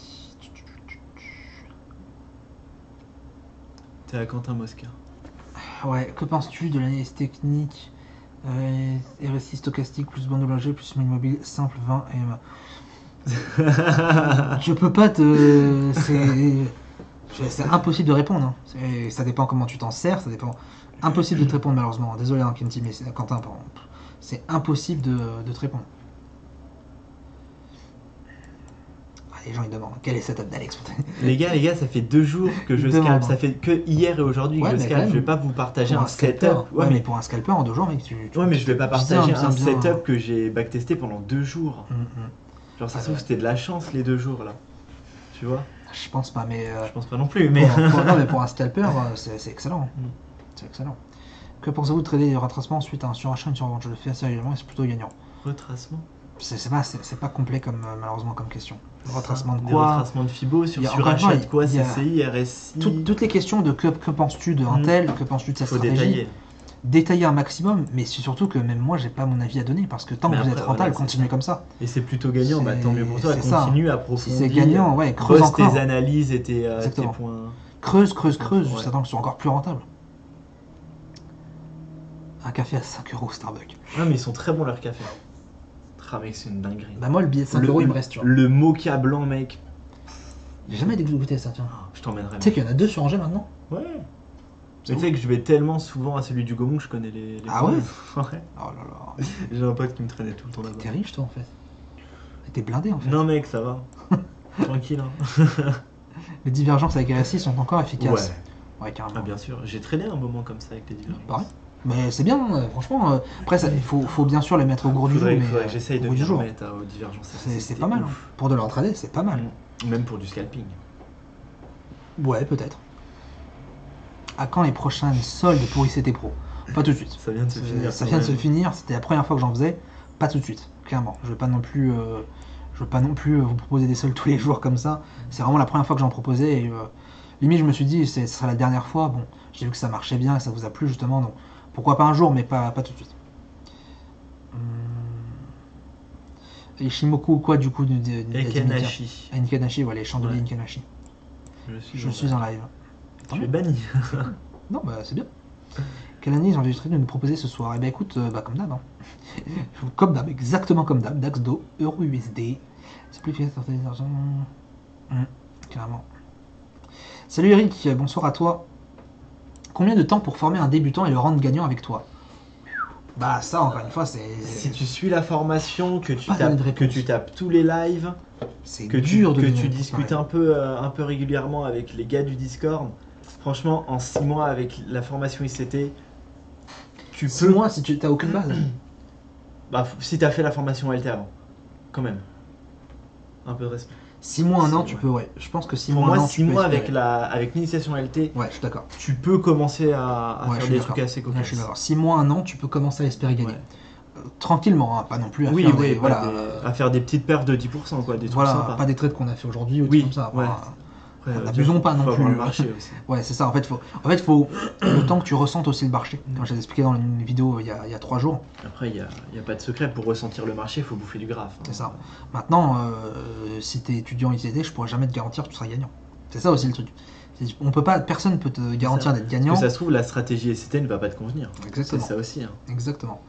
T'es à Quentin Mosca. Ouais, que penses-tu de l'analyse technique RSI stochastique plus bande de G plus mobile simple 20 et je peux pas te. C'est impossible de répondre. Hein. Ça dépend comment tu t'en sers, ça dépend. Impossible de te répondre malheureusement. Désolé hein, Kenty, mais Quentin, pardon. C'est impossible de te répondre. Ah, les gens ils demandent quel est le setup d'Alex. Les gars, ça fait 2 jours que je Ils demandent. scalpe. Ça fait que hier et aujourd'hui que Ouais, je mais scalpe. quand même, Je vais pas vous partager Pour un setup. Ouais, mais pour un scalper en 2 jours, mec, Ouais, mais je vais pas Bien, partager bien, un bien. setup que j'ai backtesté pendant 2 jours. Genre, ça Ah, se trouve, ouais. c'était de la chance les 2 jours là. Tu vois? Je pense pas, mais. Je pense pas non plus, mais. Non, mais pour un scalper, c'est excellent. Mm. C'est excellent. Que pensez-vous de trader les retracements suite à un surachat, une survente? Je le fais assez régulièrement et c'est plutôt gagnant. Retracement? C'est pas complet comme malheureusement comme question. Retracement de Des quoi? retracements de Fibo Il sur y a encore surachat une de fois, quoi? il y a- CCI, RSI. Toutes les questions de que penses-tu de Intel, que penses-tu de sa Faut stratégie, détailler. détailler un maximum, mais c'est surtout que même moi j'ai pas mon avis à donner parce que tant Mais que vous après, êtes rentable, voilà, c'est continuez ça. comme ça. Et c'est plutôt gagnant, bah C'est- tant mieux pour toi. c'est ça. Continue à Si approfondir. c'est gagnant, ouais, creuse Creuse tes encore. analyses et tes Exactement. points. Creuse, Ouais. jusqu'à temps que ce soit encore plus rentable. Un café à 5 € Starbucks. Non, mais ils sont très bons leurs cafés. Ah, mec, c'est une dinguerie. Bah moi le billet de 5 € il me reste, tu vois. Le mocha blanc, mec. J'ai jamais goûté ça, tiens. Je t'emmènerai. Tu sais qu'il y en a 2 sur Angers maintenant? Ouais. Mais tu sais que je vais tellement souvent à celui du Gaumont que je connais les Ah ouais? Ouais. Oh là là. J'ai un pote qui me traînait tout le temps là-bas. T'es riche toi en fait. T'es blindé en fait. Non, mec, ça va. Tranquille, hein. Les divergences avec RSI sont encore efficaces. Ouais. Ouais, carrément. Ah, bien sûr. J'ai traîné un moment comme ça avec les divergences. Pareil. Mais c'est bien, franchement. Après, il faut bien sûr les mettre au goût du jour. Faudrait, Mais faudrait que j'essaye au de goût du m'y jour. remettre aux divergences. C'est pas mal. Hein. Pour de l'intraday, c'est pas mal. Même pour du scalping. Ouais, peut-être. À quand les prochaines soldes pour ICT Pro? Pas tout de suite. Ça vient de se finir. Ça vient de se finir. C'était la première fois que j'en faisais. Pas tout de suite, clairement. Je veux pas non plus vous proposer des soldes tous les jours comme ça. C'est vraiment la première fois que j'en proposais. Et, limite, je me suis dit, ce sera la dernière fois. Bon, j'ai vu que ça marchait bien et ça vous a plu justement. Donc, pourquoi pas un jour, mais pas tout de suite. Et Shimoku, quoi, du coup, Ekenashi. Ekenashi, voilà, les chandeliers Ouais. Ekenashi. Je suis en live. Tu es banni. Non, bah c'est bien. Quelle année j'ai enregistré de nous proposer ce soir? Eh ben écoute, comme d'hab. Hein. Comme d'hab, exactement comme d'hab. DAX-Do, Euro-USD. C'est plus efficace sortir des argent. Carrément. Salut Eric, bonsoir à toi. Combien de temps pour former un débutant et le rendre gagnant avec toi? Bah ça, encore une fois, c'est... Si tu suis la formation, que Pas donner de réponse. tu tapes tous les lives, c'est que dur de que devenir tu discutes professionnel. un peu régulièrement avec les gars du Discord, franchement, en 6 mois avec la formation ICT, tu 6 peux... mois si tu n'as aucune base. Bah, si t'as fait la formation LT avant, quand même. Un peu de respect. 6 mois, 1 an, Ouais. tu peux, ouais. Je pense que 6 Pour mois, 1 moi, an, 6 tu peux mois espérer. avec l'initiation LT, Ouais, je suis d'accord. tu peux commencer à Ouais, je faire suis des d'accord. trucs assez Là, je cocasses. suis d'accord. 6 mois, 1 an, tu peux commencer à espérer gagner. Ouais. Tranquillement, hein, pas non plus à Oui, faire oui, des, pas voilà, à faire des petites perfs de 10%, quoi, des trucs voilà, sympas. pas des trades qu'on a fait aujourd'hui ou des Oui, trucs comme ça. ouais. Enfin, Après, n'abusons pas non faut avoir plus. le marché aussi. ouais, c'est ça. En fait, faut le temps que tu ressentes aussi le marché. Comme je l'ai expliqué dans une vidéo il y a 3 jours. Après, il y a pas de secret. Pour ressentir le marché, il faut bouffer du graphe. hein. C'est ça. Maintenant, si tu es étudiant ICT, je pourrais jamais te garantir que tu seras gagnant. C'est ça aussi le truc. On peut pas, personne peut te garantir d'être gagnant. Parce que ça se trouve, la stratégie SCT ne va pas te convenir. Exactement. C'est ça aussi. Hein. Exactement.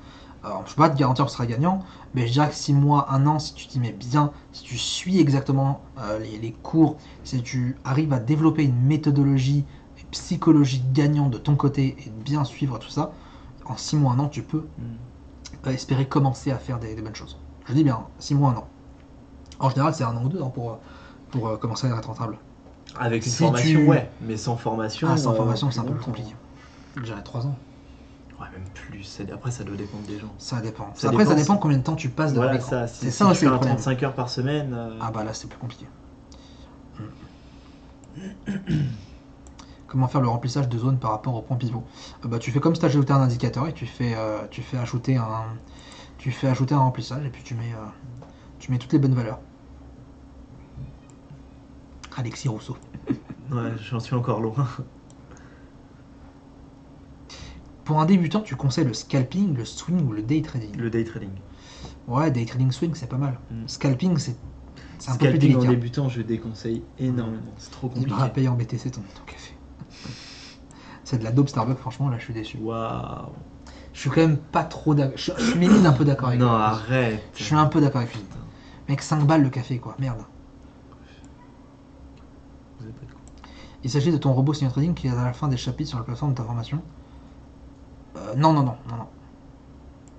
Alors, je peux pas te garantir que tu seras gagnant, mais je dirais que 6 mois, 1 an, si tu t'y mets bien, si tu suis exactement les cours, si tu arrives à développer une méthodologie psychologique gagnante de ton côté et de bien suivre tout ça, en 6 mois, 1 an, tu peux espérer commencer à faire des bonnes choses. Je dis bien, 6 mois, 1 an. En général, c'est 1 an ou 2 pour commencer à être rentable. Avec une Si formation, tu- ouais, mais sans formation. Ah, sans formation, c'est un peu plus longtemps. compliqué. Je dirais 3 ans. Ouais, même plus. Après, ça doit dépendre des gens. Ça dépend. Ça Après, ça dépend dépend si- combien de temps tu passes devant Voilà, l'écran. ça. C'est Si ça tu aussi fais le un problème. 35 heures par semaine. Ah bah là, c'est plus compliqué. Comment faire le remplissage de zone par rapport au point pivot? Bah, tu fais comme si tu ajouté un indicateur et tu fais ajouter un remplissage et puis tu mets toutes les bonnes valeurs. Alexis Rousseau. Ouais, j'en suis encore loin. Pour un débutant, tu conseilles le scalping, le swing ou le day trading? Le day trading. Ouais, day trading swing, c'est pas mal. Scalping, c'est un peu plus Scalping en délicat. débutant, je déconseille énormément. C'est trop Il compliqué. devra payer en BTC ton café. C'est de la dope Starbucks, franchement, là je suis déçu. Waouh. Je suis quand même pas trop d'accord. Je suis limite un peu d'accord avec Non, lui. arrête. Je suis un peu d'accord avec lui. Mec, 5 balles le café, quoi. Merde. Vous êtes pas de con. Il s'agit de ton robot Senior Trading qui est à la fin des chapitres sur la plateforme de ta formation. Non.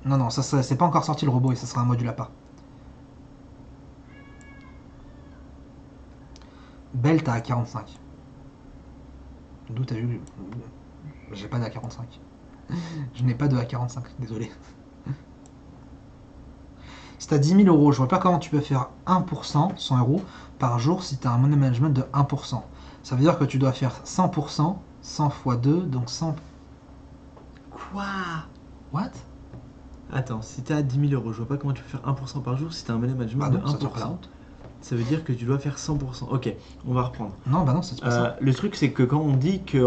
Non, ça c'est pas encore sorti le robot et ça sera un module à part. Belle, t'as à 45. D'où t'as vu. J'ai pas de A45. Je n'ai pas de A45, désolé. Si t'as 10 000 euros, je vois pas comment tu peux faire 1%, 100 euros, par jour si t'as un money management de 1%. Ça veut dire que tu dois faire 100%, 100 x 2, donc 100. Quoi? What? Attends, si t'as 10 000 euros, je vois pas comment tu peux faire 1% par jour si t'as un money management Bah de non, ça te 1%. représente. Ça veut dire que tu dois faire 100%. Ok, on va reprendre. Non, bah non, c'est pas ça. Le truc, c'est que quand on dit que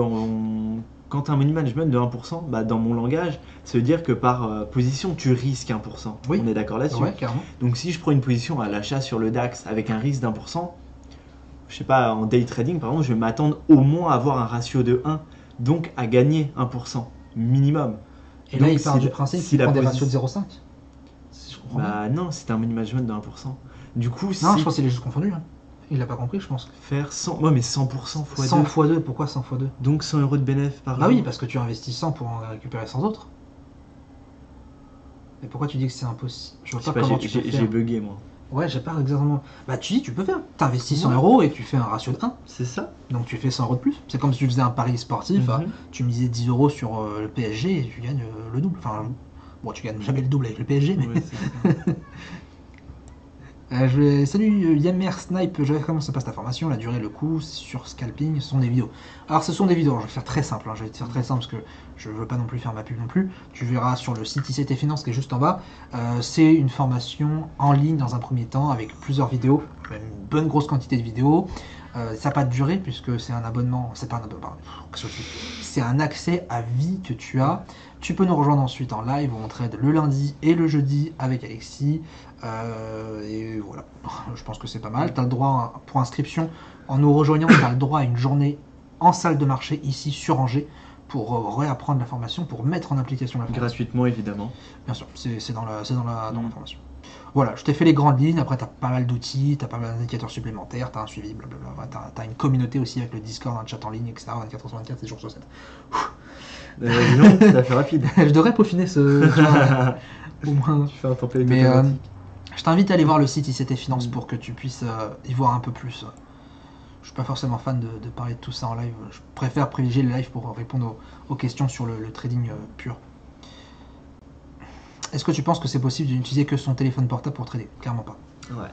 quand tu as un money management de 1%, bah, dans mon langage, ça veut dire que par position, tu risques 1%. Oui. On est d'accord là-dessus. Ouais, carrément. Donc si je prends une position à l'achat sur le DAX avec un risque d'1%, je sais pas, en day trading, par exemple, je vais m'attendre au moins à avoir un ratio de 1, donc à gagner 1% minimum. Et là, Donc, il part si du la- principe si qu'il la prend des posi- ratios de 0,5. Si je comprends bien. Bah non, c'est un money management de 1%. Du coup, Non, si je pense qu'il est juste confondu. Hein. Il l'a pas compris, je pense. faire 100, ouais, mais 100% x 100 2, x 2, pourquoi 100 x 2? donc 100 euros de bénéfice par Bah jour. oui, parce que tu investis 100 pour en récupérer 100 autres. Et pourquoi tu dis que c'est impossible? Je vois Je sais pas pas, comment tu peux j'ai faire. bugué moi. Ouais, j'ai pas exactement. Bah tu dis, tu peux faire. T'investis 100 Ouais. euros et tu fais un ratio de 1. C'est ça. Donc tu fais 100 euros de plus. C'est comme si tu faisais un pari sportif. Mhm. Tu misais 10 euros sur le PSG et tu gagnes le double. Enfin, bon, tu gagnes jamais le double avec le PSG, mais. Ouais, c'est ça. Salut Yammer Snipe, je vais comment ça passe ta formation, la durée, le coût, sur scalping, ce sont des vidéos. Alors ce sont des vidéos, je vais faire très simple, je vais te faire très simple parce que je veux pas non plus faire ma pub non plus. Tu verras sur le site ICT Finance qui est juste en bas, c'est une formation en ligne dans un premier temps avec plusieurs vidéos, même une bonne grosse quantité de vidéos. Ça n'a pas de durée puisque c'est un abonnement, c'est pas un abonnement, c'est un accès à vie que tu as. Tu peux nous rejoindre ensuite en live où on trade le lundi et le jeudi avec Alexis. Et voilà, je pense que c'est pas mal. Tu as le droit, pour inscription, en nous rejoignant, tu as le droit à une journée en salle de marché ici sur Angers pour réapprendre la formation, pour mettre en application la formation. Gratuitement évidemment. Bien sûr, c'est dans la formation. Voilà, je t'ai fait les grandes lignes, après tu as pas mal d'outils, tu as pas mal d'indicateurs supplémentaires, tu as un suivi, blablabla, tu as une communauté aussi avec le Discord, un chat en ligne, etc. 24 sur 24, c'est jours sur 7. Non, ça fait rapide. Je devrais peaufiner ce... au moins... Tu fais un template Mais automatique. je t'invite à aller voir le site ICT Finance pour que tu puisses y voir un peu plus. Je suis pas forcément fan de parler de tout ça en live. Je préfère privilégier le live pour répondre aux questions sur le trading pur. Est-ce que tu penses que c'est possible d'utiliser que son téléphone portable pour trader? Clairement pas. Ouais.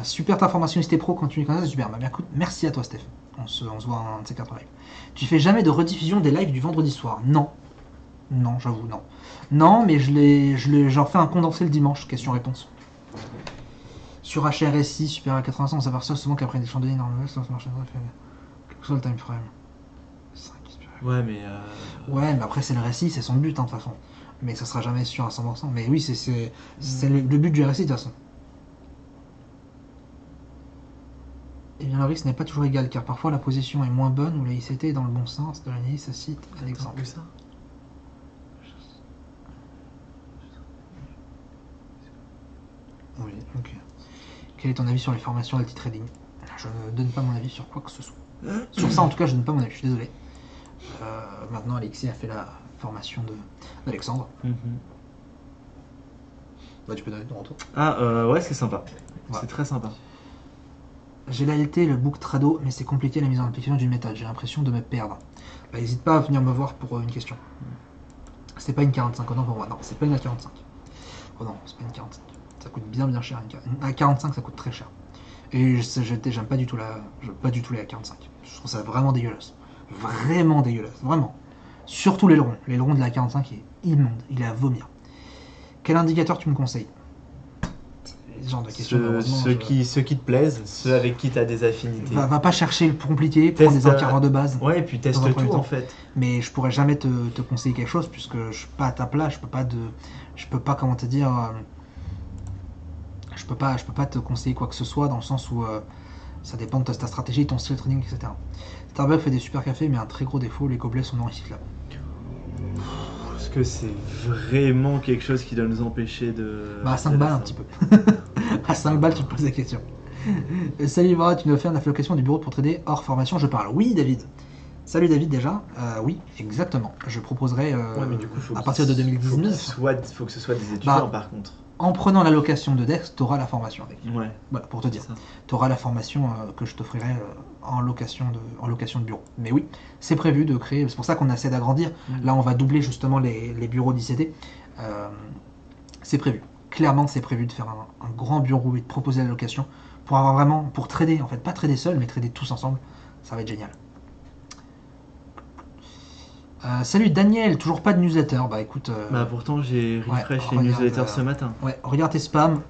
Super ta formation ICT Pro, continue comme ça, super. Bah, écoute, merci à toi Steph. On se voit un de ces 4 lives. Tu fais jamais de rediffusion des lives du vendredi soir? Non. Non, j'avoue, non. Non, mais j'en fais un condensé le dimanche, question-réponse. Sur HRSI, supérieur à 85, on s'aperçoit souvent qu'après des chandeliers normales, ça marche quel que soit le time frame. 5, Ouais, mais. Ouais, mais après, c'est le récit, c'est son but, hein, de toute façon. Mais ça sera jamais sûr à 100%. Mais oui, c'est le but du récit, de toute façon. Et bien, le risque n'est pas toujours égal, car parfois la position est moins bonne ou la ICT est dans le bon sens de l'analyse, cite un exemple. Que ça. Oui, ok. Quel est ton avis sur les formations d'alti-trading? Je ne donne pas mon avis sur quoi que ce soit. Sur ça, en tout cas, je ne donne pas mon avis, je suis désolé. Maintenant, Alexis a fait la formation d'Alexandre. Bah, tu peux donner ton retour. Ouais, c'est sympa. Ouais. C'est très sympa. J'ai la LT, le book Trado, mais c'est compliqué la mise en application d'une méthode. J'ai l'impression de me perdre. Bah, n'hésite pas à venir me voir pour une question. C'est pas une 45 non pour moi. Non, c'est pas une A45. Oh non, c'est pas une 45. Ça coûte bien cher. Une A45, ça coûte très cher. Et j'aime pas du tout les A45. Je trouve ça vraiment dégueulasse. Vraiment dégueulasse. Vraiment. Surtout l'aileron. L'aileron de la A45 est immonde. Il est à vomir. Quel indicateur tu me conseilles? Ce genre de questions, Ceux qui te plaisent, ceux avec qui tu as des affinités. Va pas chercher le compliqué, prends des indicateurs de base. Ouais, et puis teste tout en fait. Mais je pourrais jamais te conseiller quelque chose puisque je suis pas à ta place, je peux pas comment te dire, je peux pas te conseiller quoi que ce soit dans le sens où ça dépend de ta stratégie, ton style de trading, etc. Starbucks fait des super cafés mais un très gros défaut, les gobelets sont non recyclables. Est-ce que c'est vraiment quelque chose qui doit nous empêcher de... Bah à 5 balles un petit peu. À 5 balles tu te poses la question. Salut Vara, tu nous as fait une allocation du bureau pour trader hors formation, je parle. Oui David. Salut David déjà. Oui, exactement. Je proposerai mais du coup, à partir de 2019. Faut que ce soit des étudiants par contre. En prenant l'allocation de Dex, tu auras la formation avec. Ouais. Voilà, pour te dire. Tu auras la formation que je t'offrirai en location de bureau. Mais oui, c'est prévu de créer, c'est pour ça qu'on essaie d'agrandir. Là, on va doubler justement les bureaux d'ICT. C'est prévu. Clairement, c'est prévu de faire un grand bureau et de proposer la location pour avoir vraiment, pour trader, en fait, pas trader seul, mais trader tous ensemble. Ça va être génial. Salut Daniel, toujours pas de newsletter. Bah écoute. Bah pourtant j'ai refresh les newsletters ce matin. Ouais, regarde tes spams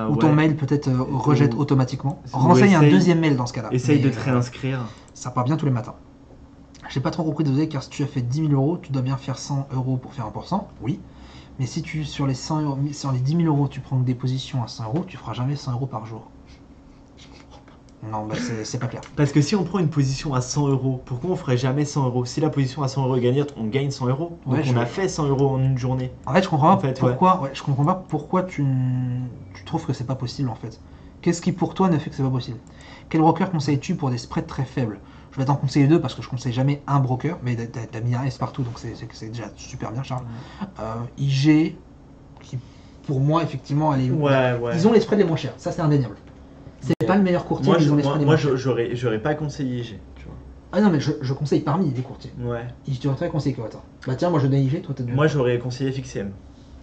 ou ton mail peut-être rejette automatiquement. Renseigne un deuxième mail dans ce cas-là. Essaye de te réinscrire. Ça part bien tous les matins. J'ai pas trop compris de doser car si tu as fait 10 000 euros, tu dois bien faire 100 euros pour faire 1%. Oui. Mais si tu sur les 100 euros, sur les 10 000 euros, tu prends des positions à 100 euros, tu feras jamais 100 euros par jour. Non, bah c'est pas clair. Parce que si on prend une position à 100 euros, pourquoi on ferait jamais 100 euros? Si la position à 100 euros est gagnante, on gagne 100 euros. Donc on a fait 100 euros en une journée. En fait, je comprends pas pourquoi. Ouais, je comprends pas pourquoi tu trouves que c'est pas possible en fait. Qu'est-ce qui pour toi ne fait que c'est pas possible? Quel broker conseilles-tu pour des spreads très faibles? Je vais t'en conseiller deux parce que je conseille jamais un broker, mais t'as mis un S partout donc c'est déjà super bien, Charles. IG, qui pour moi effectivement, elle est. Ouais. Ils ont les spreads les moins chers, ça c'est indéniable. C'est pas le meilleur courtier, mais ils ont les spreads les moins chers. J'aurais pas conseillé IG, tu vois. Ah non, mais je conseille parmi les courtiers. Ouais. Tu aurais conseillé quoi, toi? Bah tiens, moi je donne IG, toi t'as Moi j'aurais conseillé FXCM.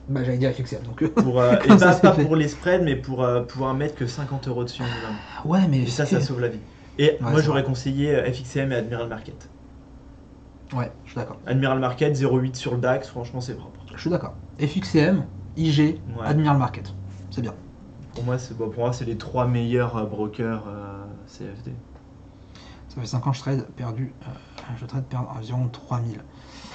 Bah j'allais dire FXCM, donc... Et pas pour les spreads, mais pour pouvoir mettre que 50 euros dessus minimum. Ouais, mais... Et ça sauve la vie. Et moi j'aurais conseillé FXCM et Admiral Market. Ouais, je suis d'accord. Admiral Market, 0,8 sur le DAX, franchement c'est propre. Je suis d'accord. FXCM, IG, Admiral Market. C'est bien. Pour moi, c'est les 3 meilleurs brokers CFD. Ça fait 5 ans que je trade, je trade perdre environ 3000.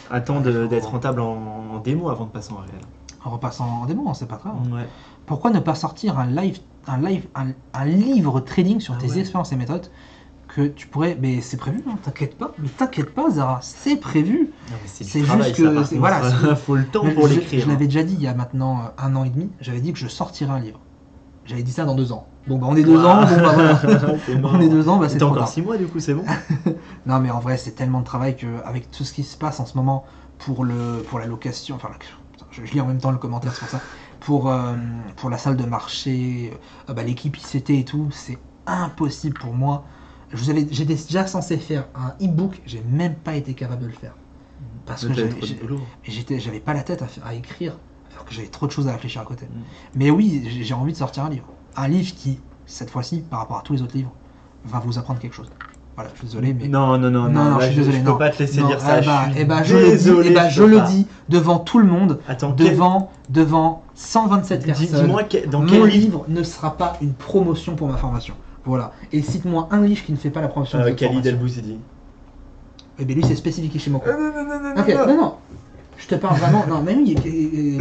Attends d'être rentable en démo avant de passer en réel. En repassant en démo, c'est pas grave. Ouais. Pourquoi ne pas sortir un livre trading sur tes expériences et méthodes que tu pourrais... Mais c'est prévu, hein, t'inquiète pas Zara, c'est prévu. Non, mais c'est juste que... Voilà, faut le temps pour l'écrire. Je l'avais déjà dit il y a maintenant 1 an et demi, j'avais dit que je sortirais un livre. J'avais dit ça dans 2 ans. Bon bah on est 2 ans, bon bah voilà. On est 2 ans, bah c'est trop tard. Encore 6 mois du coup, c'est bon. Non mais en vrai c'est tellement de travail qu'avec tout ce qui se passe en ce moment pour la location, enfin je lis en même temps le commentaire sur ça, pour la salle de marché, l'équipe ICT et tout, c'est impossible pour moi. J'étais déjà censé faire un e-book, j'ai même pas été capable de le faire. Parce que j'avais pas la tête à écrire. Alors que j'avais trop de choses à réfléchir à côté. Mais oui, j'ai envie de sortir un livre. Un livre qui, cette fois-ci, par rapport à tous les autres livres, va vous apprendre quelque chose. Voilà, je suis désolé, mais... Non, je suis désolé, je peux pas te laisser dire ça. Je le dis devant tout le monde, Attends, devant 127 personnes. Dis-moi mon livre ne sera pas une promotion pour ma formation. Voilà. Et cite-moi un livre qui ne fait pas la promotion de cette Khalid formation. El-Bouzidi. Eh bien lui, c'est spécifique chez moi. Non. Je te parle vraiment, non, mais oui,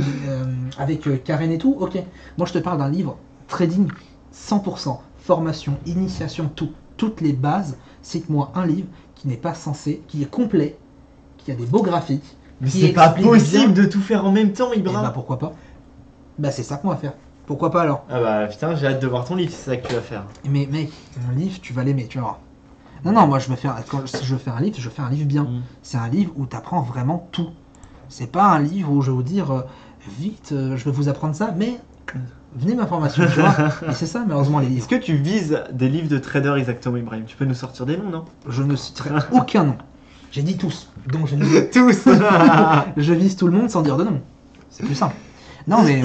avec Karen et tout, ok. Moi, je te parle d'un livre, trading 100%, formation, initiation, toutes les bases. Cite-moi un livre qui n'est pas censé, qui est complet, qui a des beaux graphiques. Mais c'est pas possible de tout faire en même temps, Ibra. Et bah pourquoi pas. Bah c'est ça qu'on va faire. Pourquoi pas alors? Ah bah putain, j'ai hâte de voir ton livre, c'est ça que tu vas faire. Mais mec, mon livre, tu vas l'aimer, tu vas voir. Non, moi, si je fais un livre, je fais un livre bien. Mm. C'est un livre où tu apprends vraiment tout. C'est pas un livre où je vais vous dire, vite, je vais vous apprendre ça, mais venez ma formation, tu vois. Et c'est ça, malheureusement, les livres. Est-ce que tu vises des livres de traders exactement, Ibrahim? Tu peux nous sortir des noms, non? Je ne citerai aucun nom. J'ai dit tous. Donc je dis Tous. je vise tout le monde sans dire de nom. C'est plus simple. Non, mais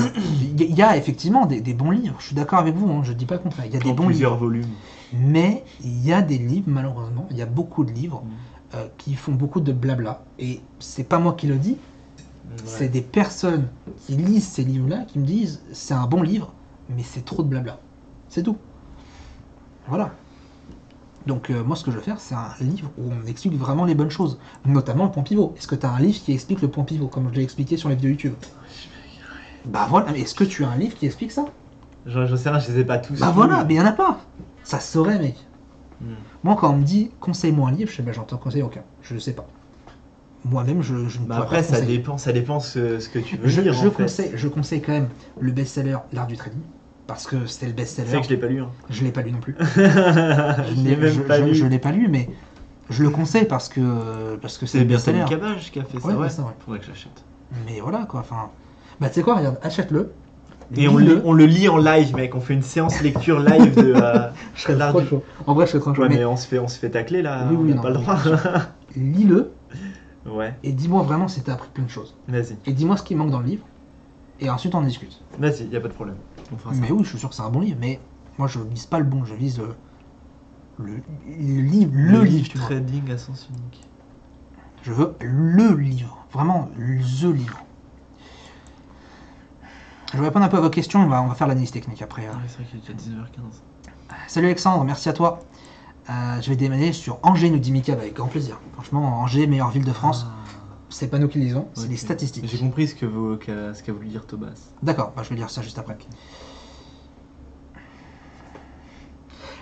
il y a effectivement des bons livres. Je suis d'accord avec vous, hein, je dis pas le contraire. Il y a des bons Plusieurs livres. volumes. Mais il y a des livres, malheureusement, il y a beaucoup de livres qui font beaucoup de blabla. Et c'est pas moi qui le dis, c'est des personnes qui lisent ces livres-là qui me disent c'est un bon livre, mais c'est trop de blabla. C'est tout. Voilà. Donc moi ce que je veux faire c'est un livre où on explique vraiment les bonnes choses, notamment le point pivot. Est-ce que tu as un livre qui explique le point pivot comme je l'ai expliqué sur les vidéos YouTube? Bah voilà, mais est-ce que tu as un livre qui explique ça? Je sais rien, je les ai pas tous. Bah voilà, mais il y en a pas. Ça se saurait mec. Hmm. Moi quand on me dit conseille-moi un livre, je sais bah j'en conseille aucun, je ne sais pas. Moi-même je ne Bah pourrais après pas ça conseiller. dépend ce que tu veux Je lire en fait. conseille quand même le best-seller L'Art du Trading, parce que c'était le C'est best-seller. vrai que je l'ai pas lu. Hein. Je l'ai pas lu non plus. je l'ai même pas lu. Je l'ai pas lu, mais je le conseille parce que c'est C'est le bien best-seller. Cabage qui a fait ça, Ouais, ouais. c'est vrai. Faudrait que je l'achète. Mais voilà quoi, enfin. Bah tu sais quoi, regarde, achète-le. Et on le lit en live, mec. On fait une séance lecture live de. Je serais l'art trop du- chaud. En vrai, je serais trop chaud. Ouais, mais mais on se fait tacler là. Oui, oui, on a non, pas le droit. lis-le Ouais, et dis-moi vraiment si t'as appris plein de choses. vas-y. Et dis-moi ce qui manque dans le livre. Et ensuite on en discute. Vas-y, y a pas de problème. On fera ça. Mais oui, je suis sûr que c'est un bon livre, mais moi je vise pas le bon, je vise le livre, le livre, tu vois. Trading à sens unique. Je veux le livre, vraiment the livre. Je vais répondre un peu à vos questions, on va faire l'analyse technique après. Ah, c'est vrai qu'il est déjà 19h15. Salut Alexandre, merci à toi. Je vais démarrer sur Angers, nous dit Mika, avec grand plaisir. Franchement, Angers, meilleure ville de France. C'est pas nous qui le disons, c'est les statistiques. J'ai compris ce qu'a voulu dire Thomas. D'accord, bah, je vais lire ça juste après.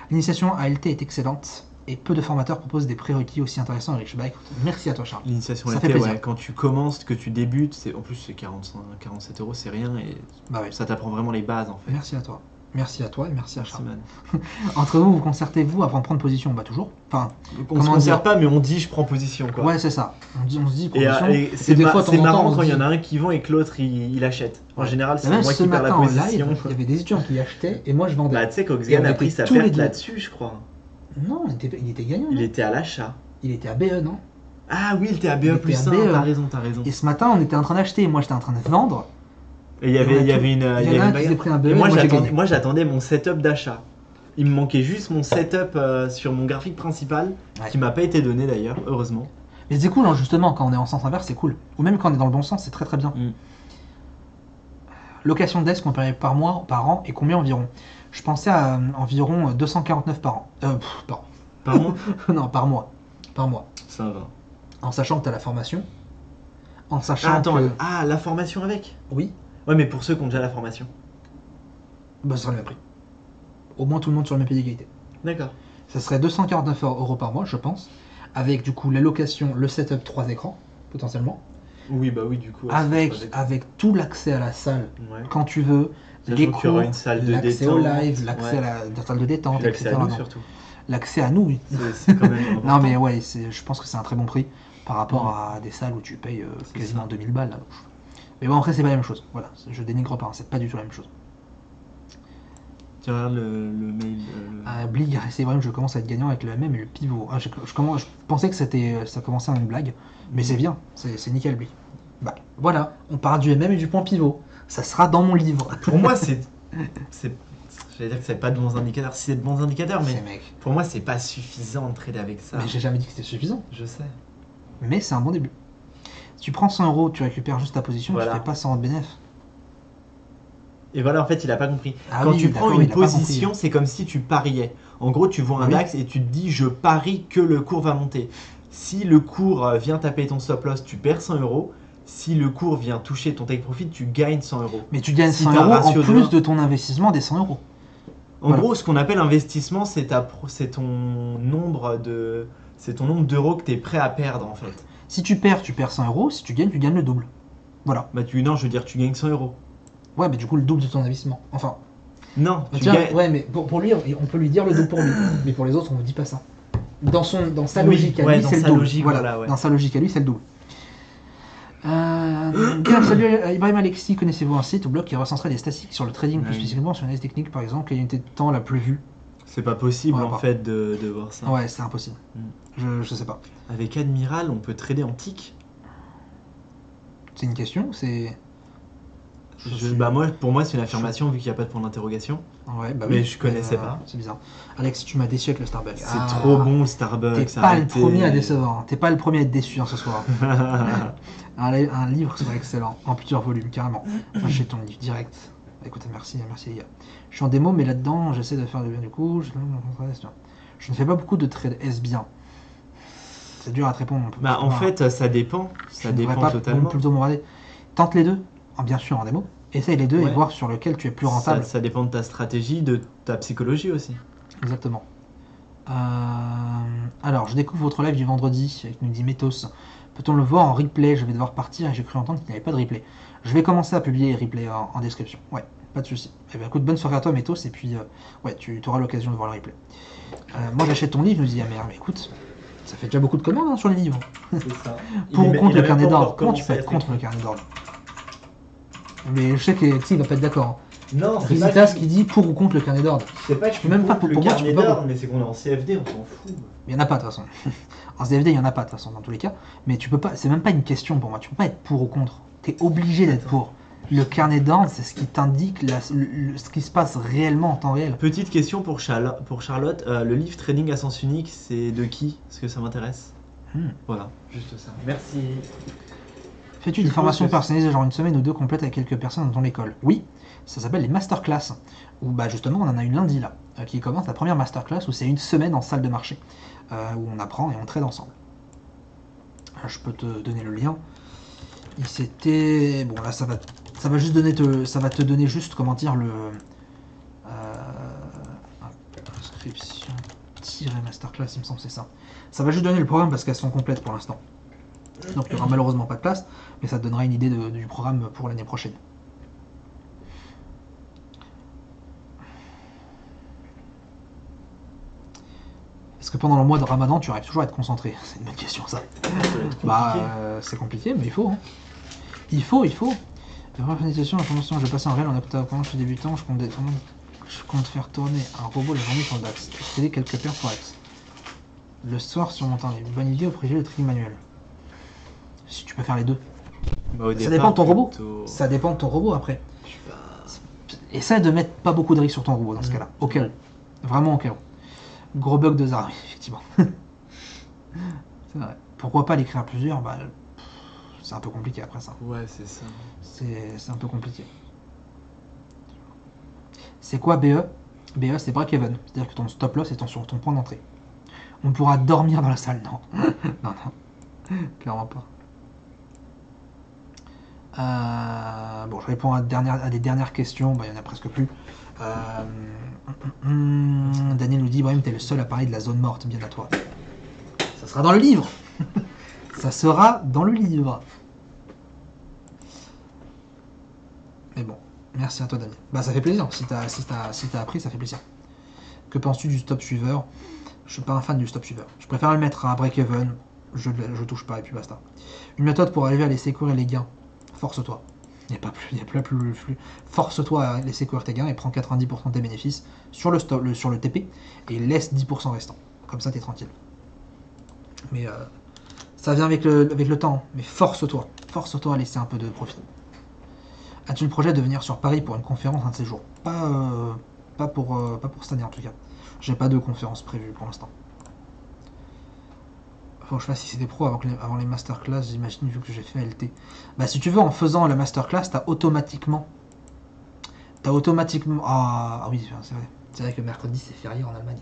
L'initiation à LT est excellente et peu de formateurs proposent des prérequis aussi intéressants et riches. Bah écoute, merci à toi Charles. L'initiation Ça LT, fait plaisir. ouais, quand tu commences, que tu débutes, en plus c'est 47 euros, c'est rien et Bah ouais. ça t'apprend vraiment les bases en fait. Merci à toi. Merci à toi et merci à Merci, Charles. man. Entre vous, vous concertez-vous avant de prendre position? Bah toujours. Enfin, On se Comment conserve dire pas, mais on dit je prends position quoi. ouais c'est ça. On se dit Et, position. et c'est des fois, de temps en temps, marrant on se quand il y dit- en a un qui vend et que l'autre il achète. En Ouais. général, Et c'est même moi ce qui perds matin la en position. live, il y avait des étudiants qui achetaient et moi je vendais. Bah tu sais Et qu'Oxgan on a était pris sa tous les perte deux. là-dessus, je crois. Non, il était gagnant. Il non était à l'achat. Il était à BE, non? Ah oui, il était à Il BE était plus à 1, BE. t'as raison. Et ce matin, on était en train d'acheter, moi j'étais en train de vendre. Et il y avait une Il y en a un qui s'est pris un BE, Et moi, j'ai gagné. moi j'attendais mon setup d'achat. Il me manquait juste mon setup sur mon graphique principal, Ouais. qui m'a pas été donné d'ailleurs, heureusement. Mais c'est cool, hein, justement, quand on est en sens inverse, c'est cool. Ou même quand on est dans le bon sens, c'est très très bien. Mm. Location desk, on paye par mois, par an, et combien environ? Je pensais à environ 249 par an. Par an. Pardon. Non, par mois. Par mois. Ça va. En sachant que tu as la formation. En sachant Ah, attends, que. la formation avec? Oui, Ouais, mais pour ceux qui ont déjà la formation. bah ça sera le même prix. Au moins tout le monde sur le même pied d'égalité. D'accord. Ça serait 249 € par mois, je pense. Avec du coup la location, le setup 3 écrans, potentiellement. Oui, bah oui, du coup. ouais, Avec tout l'accès à la salle Ouais. quand tu veux. Sachant Les qu'il y aura cours, une salle de l'accès au détente, live, l'accès ouais. à la salle de détente, Puis l'accès etc. à nous Non. surtout. L'accès à nous, oui. C'est quand même important. Non mais ouais, je pense que c'est un très bon prix par rapport à des salles où tu payes C'est quasiment ça. 2000 balles. Là. Mais bon après c'est pas la même chose. Voilà, je dénigre pas, hein, c'est pas du tout la même chose. Tu regardes le mail. Blig, c'est vrai que je commence à être gagnant avec le MM et le pivot. Ah, je pensais que ça commençait en une blague, mais c'est bien, c'est nickel Blig. Bah voilà, on parle du MM et du point pivot. Ça sera dans mon livre. Pour moi, j'allais dire que c'est pas de bons indicateurs. Si c'est de bons indicateurs, mais C'est mec. pour moi, c'est pas suffisant de trader avec ça. Mais j'ai jamais dit que c'était suffisant. Je sais. Mais c'est un bon début. Si tu prends 100 €, tu récupères juste ta position, Voilà. tu fais pas 100 € de bénéf. Et voilà, en fait, il a pas compris. Ah Quand oui, tu d'accord, prends une il a pas position, compris. c'est comme si tu pariais. En gros, tu vois un Oui. DAX et tu te dis, je parie que le cours va monter. Si le cours vient taper ton stop loss, tu perds 100 €. Si le cours vient toucher ton take profit, tu gagnes 100 €. Mais tu gagnes Si 100 t'as un € en ratio de plus 1. de ton investissement des 100 €. En Voilà. gros, ce qu'on appelle investissement, c'est ton nombre d'euros que tu es prêt à perdre en fait. Si tu perds 100 €. Si tu gagnes le double. Voilà. Bah non, je veux dire, tu gagnes 100 €. Ouais, mais du coup, le double de ton investissement. Enfin, Non, tu tiens, gagnes. ouais, mais pour lui, on peut lui dire le double pour lui. Mais pour les autres, on ne dit pas ça. Dans sa Oui, logique à ouais, lui, dans c'est le sa double. logique, voilà, ouais. Dans sa logique à lui, c'est le double. Bien, salut Ibrahim Alexis, connaissez-vous un site ou blog qui recenserait des statistiques sur le trading, plus Oui. spécifiquement sur l'analyse technique par exemple, quelle unité de temps la plus vue? C'est pas possible Ouais, en pas. fait de voir ça. Ouais, c'est impossible. Je sais pas. Avec Admiral, on peut trader en tick. C'est une question, c'est. Bah moi, pour moi, c'est une affirmation vu qu'il n'y a pas de point d'interrogation. Ouais, bah Mais oui, je connaissais pas. C'est bizarre. Alex, tu m'as déçu avec le Starbucks. C'est trop bon le Starbucks. T'es pas arrêtez. le premier à décevoir. Hein. T'es pas le premier à être déçu hein, ce soir. un livre serait excellent, en plusieurs volumes, carrément. Achète ton livre direct. Écoutez, merci les gars. Je suis en démo, mais là-dedans, j'essaie de faire du bien du coup. Je ne fais pas beaucoup de trade. Est-ce bien? C'est dur à te répondre. Bah en fait, ça dépend. Ça dépend pas totalement. Plutôt bombarder. Tente les deux, bien sûr en démo. Essaye les deux Ouais. et voir sur lequel tu es plus rentable. Ça dépend de ta stratégie, de ta psychologie aussi. Exactement. Alors, je découvre votre live du vendredi avec nous dit Métos. Peut-on le voir en replay? Je vais devoir partir et j'ai cru entendre qu'il n'y avait pas de replay. Je vais commencer à publier les replays en description. Ouais, pas de souci. Eh bien, écoute, bonne soirée à toi, Métos, et puis ouais, tu auras l'occasion de voir le replay. Moi, j'achète ton livre, nous dit Amer. Mais écoute, ça fait déjà beaucoup de commandes hein, sur les livres. C'est ça. Pour ou contre le carnet d'ordre? Comment tu peux être contre le carnet d'ordre? Mais je sais que il va pas être d'accord. Hein. Non, c'est Rizitas qui dit pour ou contre le carnet d'ordre. C'est pas que je peux même pas pour moi, tu carnet peux pas. d'ordre, mais c'est qu'on est en CFD, on s'en fout. Il y en a pas de toute façon. En CFD, il y en a pas de toute façon dans tous les cas. Mais tu peux pas. C'est même pas une question pour moi. Tu peux pas être pour ou contre. T'es obligé d'être pour. Le carnet d'ordre, c'est ce qui t'indique ce qui se passe réellement en temps réel. Petite question pour Charlotte. Le livre Trading à sens unique, c'est de qui? Parce que ça m'intéresse. Voilà, juste ça. Merci. Fais-tu des formations personnalisées, genre une semaine ou deux complètes avec quelques personnes dans ton école? Oui, ça s'appelle les masterclass. Où bah justement, on en a une lundi là, qui commence la première masterclass où c'est une semaine en salle de marché, où on apprend et on trade ensemble. Je peux te donner le lien. Il s'était bon là, ça va juste donner ça va te donner juste comment dire le inscription masterclass, il me semble c'est ça. Ça va juste donner le programme parce qu'elles sont complètes pour l'instant. Donc il n'y aura malheureusement pas de place, mais ça te donnera une idée du programme pour l'année prochaine. Est-ce que pendant le mois de Ramadan, tu arrives toujours à être concentré? C'est une bonne question ça. Bah c'est compliqué, mais il faut. Hein. Il faut. Organisation, information, je vais passer en réel en octobre. Pendant que je suis débutant, je compte faire tourner un robot la journée sur le DAX. Excéder quelques paires forex. Le soir sur mon temps libre. Bonne idée au privilégié le trading manuel. Si tu peux faire les deux. Bah, ça dépend de ton robot. Ça dépend de ton robot après. Essaie de mettre pas beaucoup de risques sur ton robot dans ce cas-là. Au cas où. Vraiment au cas où. Gros bug de Zara, oui, effectivement. C'est vrai. Pourquoi pas l'écrire à plusieurs? Bah, c'est un peu compliqué après ça. Ouais, c'est ça. C'est un peu compliqué. C'est quoi BE? BE, c'est break-even. C'est-à-dire que ton stop-loss est sur ton point d'entrée. On pourra dormir dans la salle, non. Non, clairement pas. Bon, je réponds à des dernières questions. Bah, il n'y en a presque plus. Daniel nous dit Ibrahim, t'es le seul à parler de la zone morte, bien à toi. Ça sera dans le livre. Ça sera dans le livre. Mais bon, merci à toi Daniel. Bah ça fait plaisir, si t'as appris, ça fait plaisir. Que penses-tu du stop suiveur? Je suis pas un fan du stop suiveur. Je préfère le mettre à break-even, je touche pas et puis basta. Une méthode pour arriver à laisser courir les gains. Force-toi. Il n'y a pas plus flux. Force-toi à laisser courir tes gains et prends 90% de tes bénéfices sur le TP et laisse 10% restant. Comme ça, t'es tranquille. Mais ça vient avec le temps. Mais force-toi. Force-toi à laisser un peu de profit. As-tu le projet de venir sur Paris pour une conférence un de ces jours? Pas pour cette année en tout cas. J'ai pas de conférence prévue pour l'instant. Faut que je fasse si c'est des pros avant les masterclass, j'imagine, vu que j'ai fait LT. Bah si tu veux, en faisant la masterclass, t'as automatiquement... Ah oui, c'est vrai. C'est vrai que mercredi, c'est férié en Allemagne.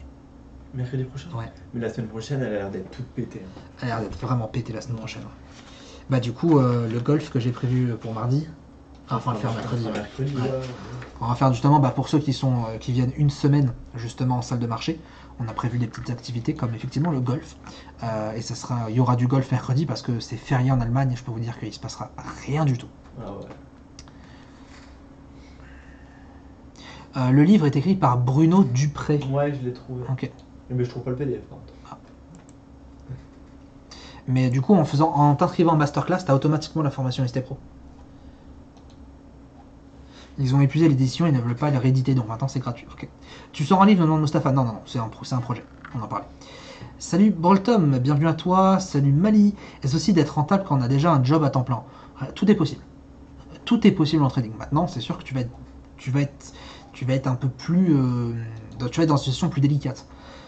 Mercredi prochain? Ouais. Mais la semaine prochaine, elle a l'air d'être toute pétée. Elle a l'air d'être vraiment pétée la semaine prochaine. Bah du coup, le golf que j'ai prévu pour mardi... Enfin, le faire mercredi. Ouais. On va faire justement, pour ceux qui viennent une semaine justement en salle de marché, on a prévu des petites activités comme effectivement le golf. Et il y aura du golf mercredi parce que c'est férié en Allemagne et je peux vous dire qu'il se passera rien du tout. Ah ouais. Le livre est écrit par Bruno Dupré. Ouais, je l'ai trouvé. Ok. Mais je trouve pas le PDF par contre. Mais du coup, en t'inscrivant en masterclass, t'as automatiquement la formation ST Pro. Ils ont épuisé l'édition, ils ne veulent pas les rééditer, donc maintenant c'est gratuit. Ok. Tu sors un livre, non, Mustapha? Non, c'est un projet. On en parlait. Salut Broltom, bienvenue à toi. Salut Mali. Est-ce aussi d'être rentable quand on a déjà un job à temps plein? Tout est possible. Tout est possible en trading. Maintenant, c'est sûr que tu vas être un peu plus, tu vas être dans une situation plus délicate.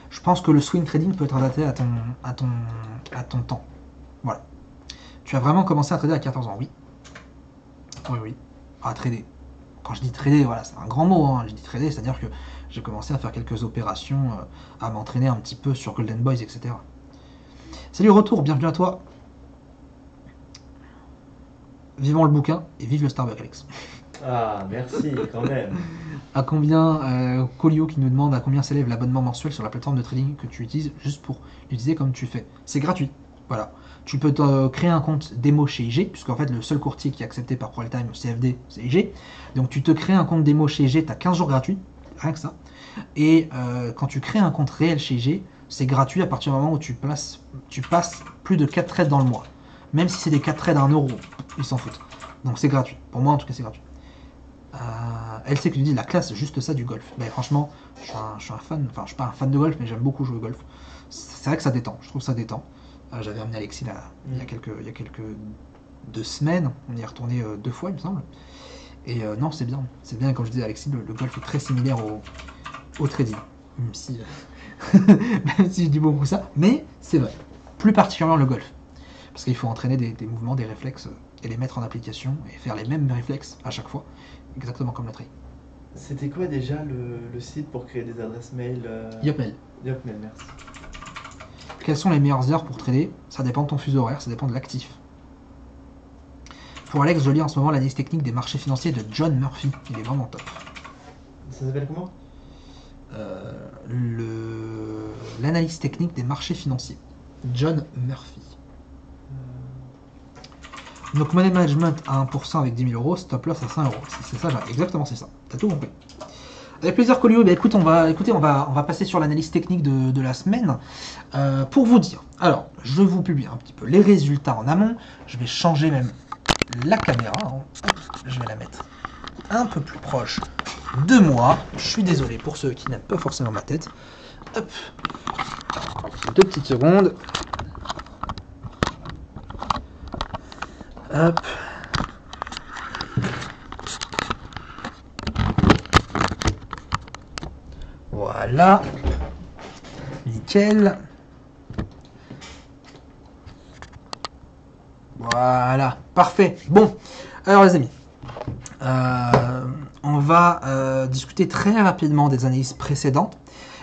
Je pense que le swing trading peut être adapté à ton temps. Voilà. Tu as vraiment commencé à trader à 14 ans, oui. Oui. À trader. Quand je dis trader, voilà, c'est un grand mot. Hein. Je dis trader, c'est-à-dire que j'ai commencé à faire quelques opérations, à m'entraîner un petit peu sur Golden Boys, etc. Salut Retour, bienvenue à toi. Vivons le bouquin et vive le Starbucks, Alex. Ah, merci, quand même. À combien, Colio qui nous demande à combien s'élève l'abonnement mensuel sur la plateforme de trading que tu utilises juste pour l'utiliser comme tu fais. C'est gratuit, voilà. Tu peux créer un compte démo chez IG, puisqu'en fait le seul courtier qui est accepté par ProLtime CFD, c'est IG. Donc tu te crées un compte démo chez IG, tu as 15 jours gratuits, rien que ça. Et quand tu crées un compte réel chez IG, c'est gratuit à partir du moment où tu passes plus de 4 trades dans le mois. Même si c'est des 4 trades à 1 euro, ils s'en foutent. Donc c'est gratuit. Pour moi en tout cas c'est gratuit. LC qui nous dit la classe, juste ça du golf. Mais franchement, je suis un fan, enfin je suis pas un fan de golf, mais j'aime beaucoup jouer au golf. C'est vrai que ça détend, je trouve ça détend. J'avais amené Alexis là, il y a quelques 2 semaines, on y est retourné 2 fois il me semble. Et non, c'est bien, comme je disais à Alexis, le golf est très similaire au trading. Même si, même si je dis beaucoup ça, mais c'est vrai, plus particulièrement le golf. Parce qu'il faut entraîner des mouvements, des réflexes et les mettre en application et faire les mêmes réflexes à chaque fois, exactement comme le trading. C'était quoi déjà le site pour créer des adresses mail Yopmail. Yopmail, merci. Quelles sont les meilleures heures pour trader? Ça dépend de ton fuseau horaire, ça dépend de l'actif. Pour Alex, je lis en ce moment l'analyse technique des marchés financiers de John Murphy. Il est vraiment top. Ça s'appelle comment? L'analyse technique des marchés financiers. John Murphy. Donc money management à 1% avec 10 000 euros, stop loss à 5 euros. C'est ça, exactement c'est ça. T'as tout compris. Avec plaisir Colio, bah, écoute, on va passer sur l'analyse technique de la semaine. Pour vous dire, alors je vous publie un petit peu les résultats en amont. Je vais changer même la caméra. Hein. Hop, je vais la mettre un peu plus proche de moi. Je suis désolé pour ceux qui n'aiment pas forcément ma tête. Hop, 2 petites secondes. Hop. Voilà. Nickel. Voilà. Parfait. Bon. Alors les amis. On va discuter très rapidement des analyses précédentes.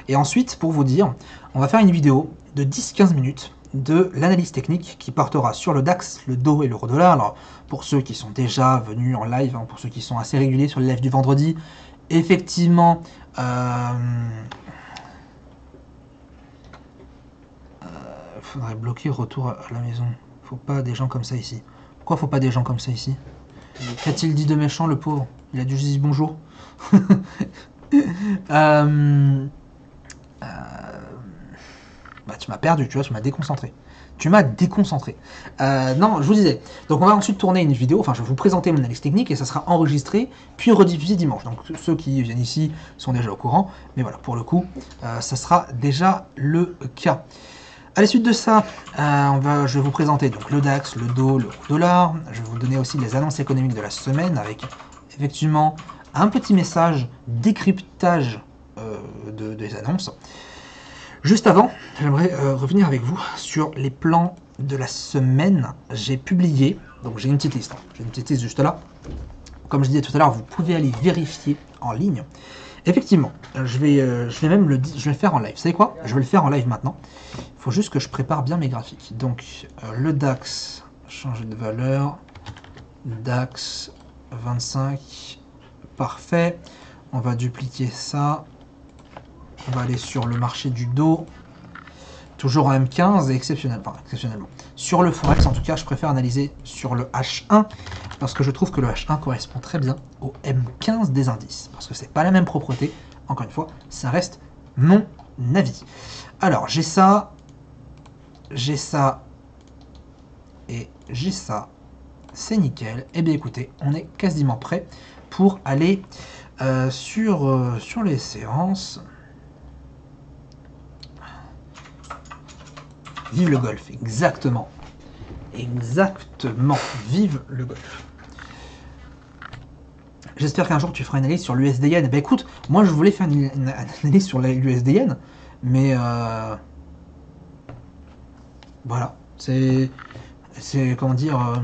Et ensuite, pour vous dire, on va faire une vidéo de 10-15 minutes de l'analyse technique qui portera sur le DAX, le DO et l'euro-dollar. Alors, pour ceux qui sont déjà venus en live, hein, pour ceux qui sont assez réguliers sur les lives du vendredi, effectivement, faudrait bloquer retour à la maison. Faut pas des gens comme ça ici. Pourquoi faut pas des gens comme ça ici? Qu'a-t-il dit de méchant, le pauvre? Il a dû juste dire bonjour. Bah, tu m'as perdu, tu vois, tu m'as déconcentré. Non, je vous disais. Donc on va ensuite tourner une vidéo, enfin je vais vous présenter mon analyse technique et ça sera enregistré, puis rediffusé dimanche. Donc ceux qui viennent ici sont déjà au courant, mais voilà, pour le coup, ça sera déjà le cas. À la suite de ça, je vais vous présenter donc le DAX, le DO, le dollar. Je vais vous donner aussi les annonces économiques de la semaine avec effectivement un petit message décryptage des annonces. Juste avant, j'aimerais revenir avec vous sur les plans de la semaine. J'ai publié, donc j'ai une petite liste. J'ai une petite liste juste là. Comme je disais tout à l'heure, vous pouvez aller vérifier en ligne. Effectivement, je vais le faire en live. Vous savez quoi? Je vais le faire en live maintenant. Il faut juste que je prépare bien mes graphiques. Donc, le DAX, changer de valeur. DAX 25, parfait. On va dupliquer ça. On va aller sur le marché du DO. Toujours en M15 et exceptionnellement. Sur le Forex, en tout cas, je préfère analyser sur le H1 parce que je trouve que le H1 correspond très bien au M15 des indices. Parce que c'est pas la même propreté. Encore une fois, ça reste mon avis. Alors, j'ai ça et j'ai ça. C'est nickel. Et bien écoutez, on est quasiment prêt pour aller sur les séances. Vive le golf, exactement. Exactement, vive le golf. J'espère qu'un jour tu feras une analyse sur l'USD-Yen. Ben écoute, moi je voulais faire une analyse sur l'USD-Yen, mais voilà, c'est comment dire,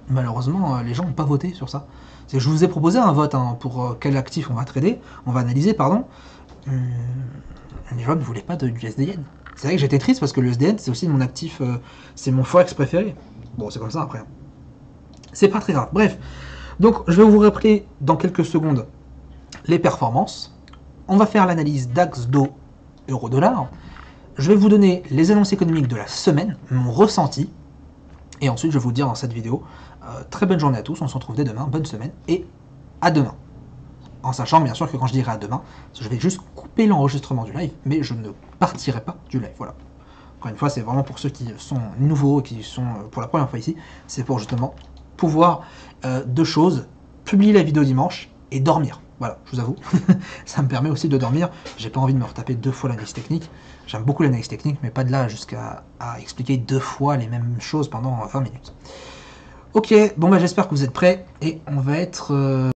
malheureusement les gens n'ont pas voté sur ça. Je vous ai proposé un vote pour quel actif on va trader, on va analyser, pardon. Les gens ne voulaient pas de l'USD-Yen. C'est vrai que j'étais triste parce que le USD-Yen c'est aussi mon actif, c'est mon forex préféré. Bon, c'est comme ça après. C'est pas très grave. Bref, donc je vais vous rappeler dans quelques secondes les performances. On va faire l'analyse DAX, DO, euro-dollar. Je vais vous donner les annonces économiques de la semaine, mon ressenti. Et ensuite, je vais vous dire dans cette vidéo, très bonne journée à tous, on se retrouve dès demain, bonne semaine et à demain. En sachant bien sûr que quand je dirai à demain, je vais juste couper l'enregistrement du live, mais je ne partirai pas du live. Voilà. Encore une fois, c'est vraiment pour ceux qui sont nouveaux, qui sont pour la première fois ici, c'est pour justement pouvoir deux choses, publier la vidéo dimanche et dormir. Voilà, je vous avoue, ça me permet aussi de dormir. J'ai pas envie de me retaper 2 fois l'analyse technique. J'aime beaucoup l'analyse technique, mais pas de là jusqu'à expliquer 2 fois les mêmes choses pendant 20 minutes. Ok, bon bah j'espère que vous êtes prêts et on va être